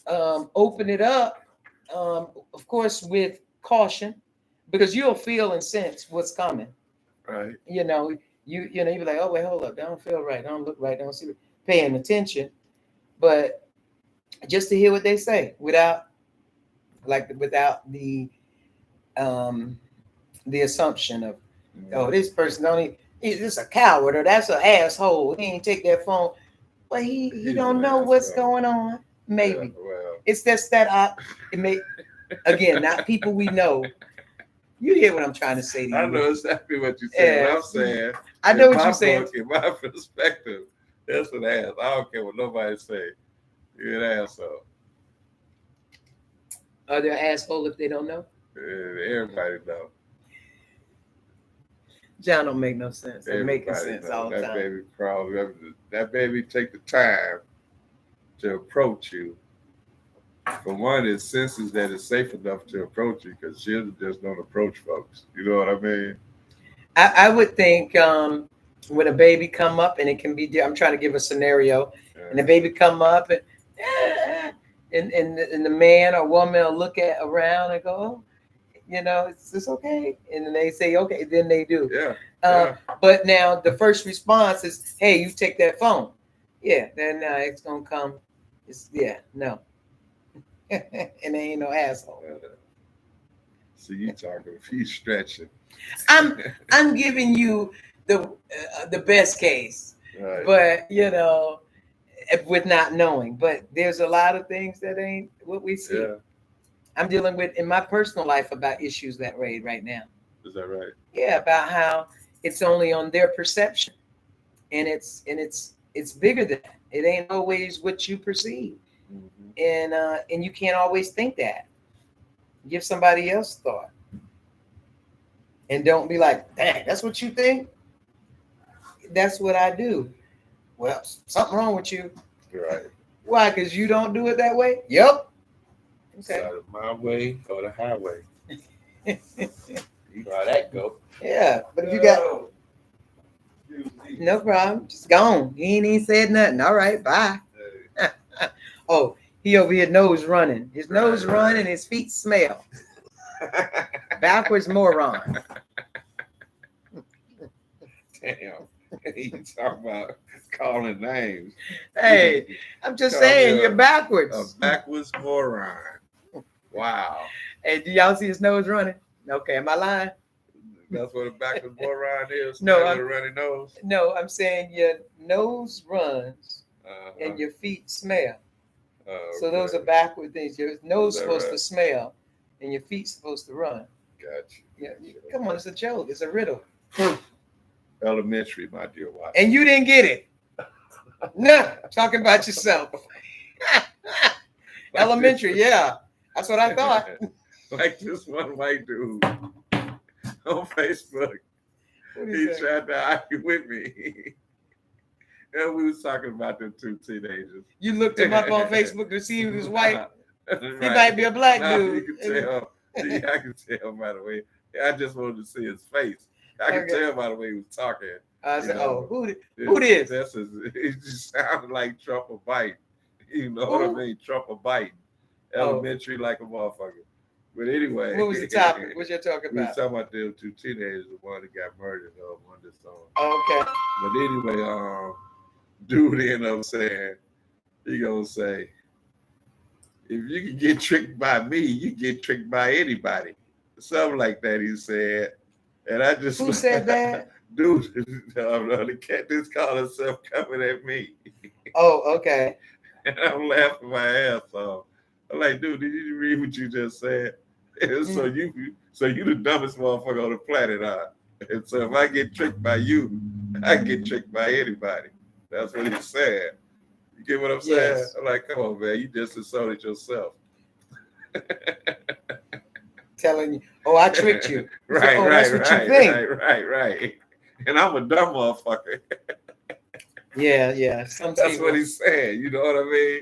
open it up, of course, with caution, because you'll feel and sense what's coming. Right. You know, you'll be like, oh wait, hold up, that don't feel right, don't look right, don't see, paying attention, but just to hear what they say without the assumption of, oh, this person don't even. He's just a coward, or that's an asshole. He ain't take that phone. Well, he don't know what's going on. Maybe. Yeah, well. It's just that again, not people we know. You hear what I'm trying to say to you? I know exactly what you're saying. What I'm saying. I know what you're saying. In my perspective, that's an ass. I don't care what nobody say. You're an asshole. Are they an asshole if they don't know? Everybody know. John don't make no sense. It making sense all the time. That baby take the time to approach you. For one, it senses that it's safe enough to approach you, because children just don't approach folks. You know what I mean? I would think when a baby come up, and it can be, I'm trying to give a scenario, and the baby come up and the man or woman will look around and go, oh, you know, it's okay. And then they say, okay, then they do. Yeah. But now the first response is, hey, you take that phone. Yeah, then it's going to come. No. And they ain't no asshole. So you talking, he's stretching. I'm giving you the best case. Right. But, you know, with not knowing. But there's a lot of things that ain't what we see. Yeah. I'm dealing with in my personal life about issues that way right now. Is that right? Yeah, about how it's only on their perception, and it's bigger than that. It ain't always what you perceive, and you can't always think that. Give somebody else thought, and don't be like, "Dang, that's what you think." That's what I do. Well, something wrong with you. Right. Why? Because you don't do it that way. Yep. Okay. So my way or the highway. You know how that go. Yeah, but if you got no problem, just gone. He ain't even said nothing. All right, bye. Oh, he over here nose running. His nose running, his feet smell. Backwards moron. Damn. You talking about calling names. Hey, I'm just Call me saying a- you're backwards. A backwards moron. Wow. Hey, do y'all see his nose running? Okay, am I lying? That's what a backwards moron is. No, Man with a runny nose. No, I'm saying your nose runs and your feet smell. So those are okay. backward things. Your nose Is that supposed to right? smell and your feet supposed to run. Gotcha. Yeah, come on, it's a joke. It's a riddle. Elementary, my dear wife. And you didn't get it. No, talking about yourself. Elementary, yeah. That's what I thought. Like this one white dude on Facebook. What He is that? tried to argue with me. And we was talking about them two teenagers. You looked him up on Facebook to see if he was white. Right. He might be a black Nah, dude. You can tell. I can tell by the way. I just wanted to see his face. I can Okay. tell by the way he was talking. I said, You know, "Oh, who this?" It just sounded like Trump or Biden. You know Who? what I mean? Trump or Biden. Oh. Elementary like a motherfucker. But anyway. What was the topic? What you talking We was about? talking about them two teenagers, the one that got murdered, one that's on. Oh, okay. But anyway, dude ended up saying, he gonna say, if you can get tricked by me, you get tricked by anybody. Something like that, he said. And I just Who said that? Dude, the cat just called herself coming at me. Oh, okay. And I'm laughing my ass off. I'm like, dude, did you read what you just said? And so you the dumbest motherfucker on the planet, huh? And so if I get tricked by you, I get tricked by anybody. That's what he said. You get what I'm saying? Yes. I'm like, come on, man, you just insulted yourself. Telling you, oh, I tricked you. Right, Oh, right, that's what right, you think. right. And I'm a dumb motherfucker. Yeah. Some That's people. what he's saying. You know what I mean?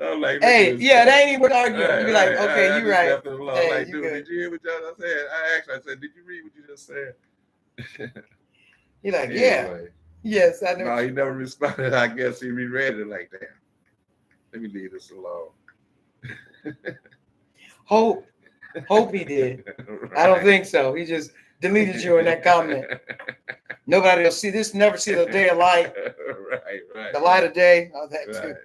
I'm like, Hey, look at this yeah, guy. that ain't even worth arguing. Right, You be like, right. okay, I you just right. left it alone. Hey, Like, you dude, good. did you hear what I said? I said, did you read what you just said? You're like, yeah, Anyway. yes, I know. No, he never responded. I guess he reread it like that. Let me leave this alone. Hope he did. I don't think so. He just deleted you in that comment. Nobody will see this. Never see the day of light. Right. The light of day. Oh, that too. Right.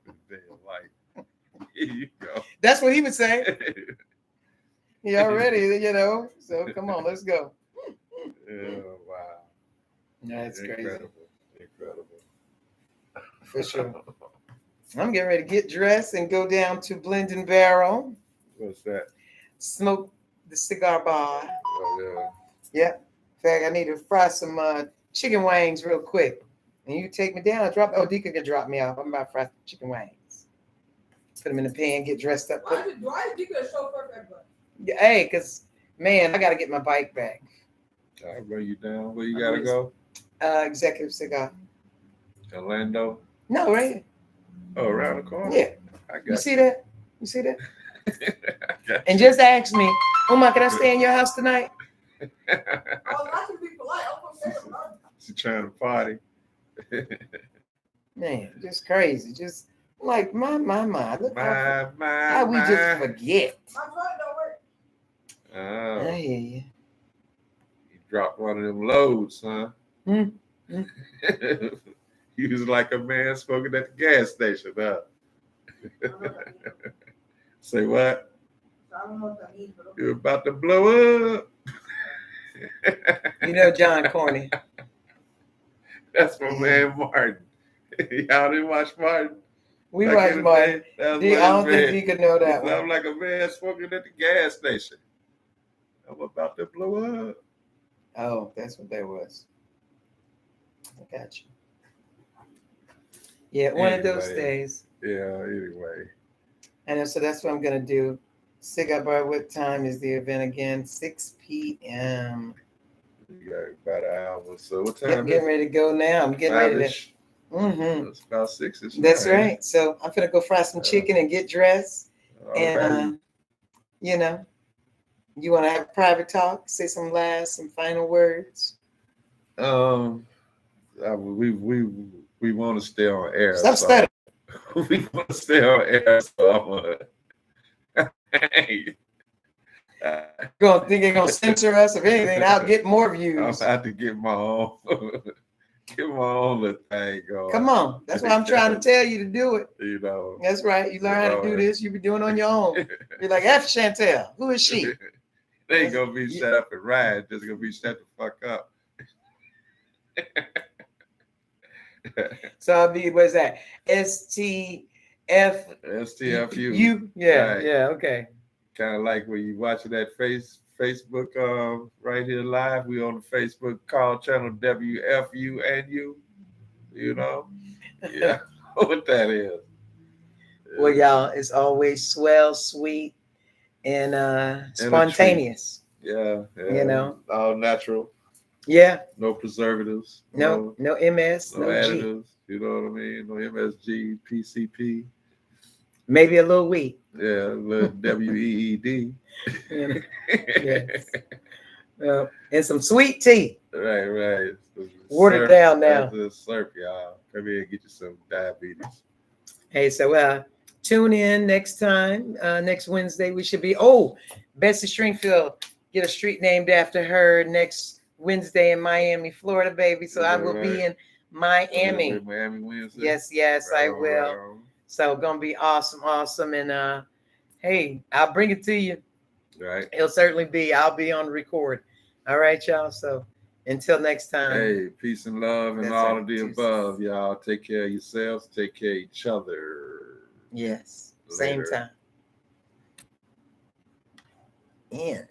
The day of light. Here you go. That's what he would say. He already, So come on, let's go. Oh, wow. That's crazy. Incredible. For sure. I'm getting ready to get dressed and go down to Blending Barrel, What's that? smoke the cigar bar. Oh, Yeah. In fact, I need to fry some chicken wings real quick. And you take me down, Dika can drop me off. I'm about to fry some chicken wings. Put them in the pan, get dressed up. Why did you get a chauffeur for everybody? Hey, because, man, I got to get my bike back. yeah. I'll bring you down. Where you got to go? Executive cigar. Orlando? No, right? Oh, around the corner? Yeah. I got You see that? You see that? I got And just ask me, Uma, can I stay in your house tonight? Oh, not to be polite. I'm gonna say it. She trying to party. Man, just crazy. Just like my. Look how we my. just forget. My phone don't work. Oh, I hear you. you dropped one of them loads, huh? Hmm. You was like a man smoking at the gas station, huh? Say what? I don't know what that means, but okay. You're about to blow up. You know John Corney. That's my man Martin. Y'all didn't watch Martin? We Back watch in the Martin. day, that was I what don't his think man- he could know that I'm one. like a man smoking at the gas station. I'm about to blow up. Oh, that's what that was. I got you. Yeah, one of those Anyway. days. Yeah, anyway. And so that's what I'm going to do. Cigar bar, what time is the event again? 6 p.m. You got about an hour. So what Yep, time getting is ready to go now. I'm getting ready to. Five-ish? Mm-hmm. It's about 6-ish. That's now, ain't right. So I'm going to go fry some chicken and get dressed. it? All right. And, you want to have a private talk? Say some final words? We want to stay on air. Stop so stuttering. we want to stay on air. So I'm Gonna think they're gonna censor us. If anything, I'll get more I'm views. about to get my own, get my own little thing going. Come on, that's why I'm trying to tell you to do it. You know, That's right. You learn how to do this. You be doing on your own. You're like F Chantel. Who is she? They ain't gonna be shut up and ride. Just gonna be shut the fuck up. So I'll be what's that? STF STFU. You yeah, Right. yeah, okay. Kind of like when you watching that Facebook right here live. We on the Facebook call channel WFU and you know. Yeah. What that is. Well, y'all, it's always swell, sweet, and spontaneous. Yeah, yeah. You know. All natural. Yeah. No preservatives. No MS, No no G. additives. You know what I mean? No MSG, PCP. Maybe a little wheat. Yeah, a little WEED. Yes. And some sweet tea. Right. Watered down now. That's the slurp, y'all. Come here and get you some diabetes. Hey, so tune in next time. Next Wednesday, we should be. Bessie Stringfield, get a street named after her next Wednesday in Miami, Florida, baby. So I will be in Miami. Miami Wednesday. Yes, I will. Right. So gonna be awesome. And hey, I'll bring it to you. Right. It'll certainly be. I'll be on record. All right, y'all. So until next time. Hey, peace and love and That's all right. of the above, y'all. Take care of yourselves. Take care of each other. Yes. Same Later. time. In.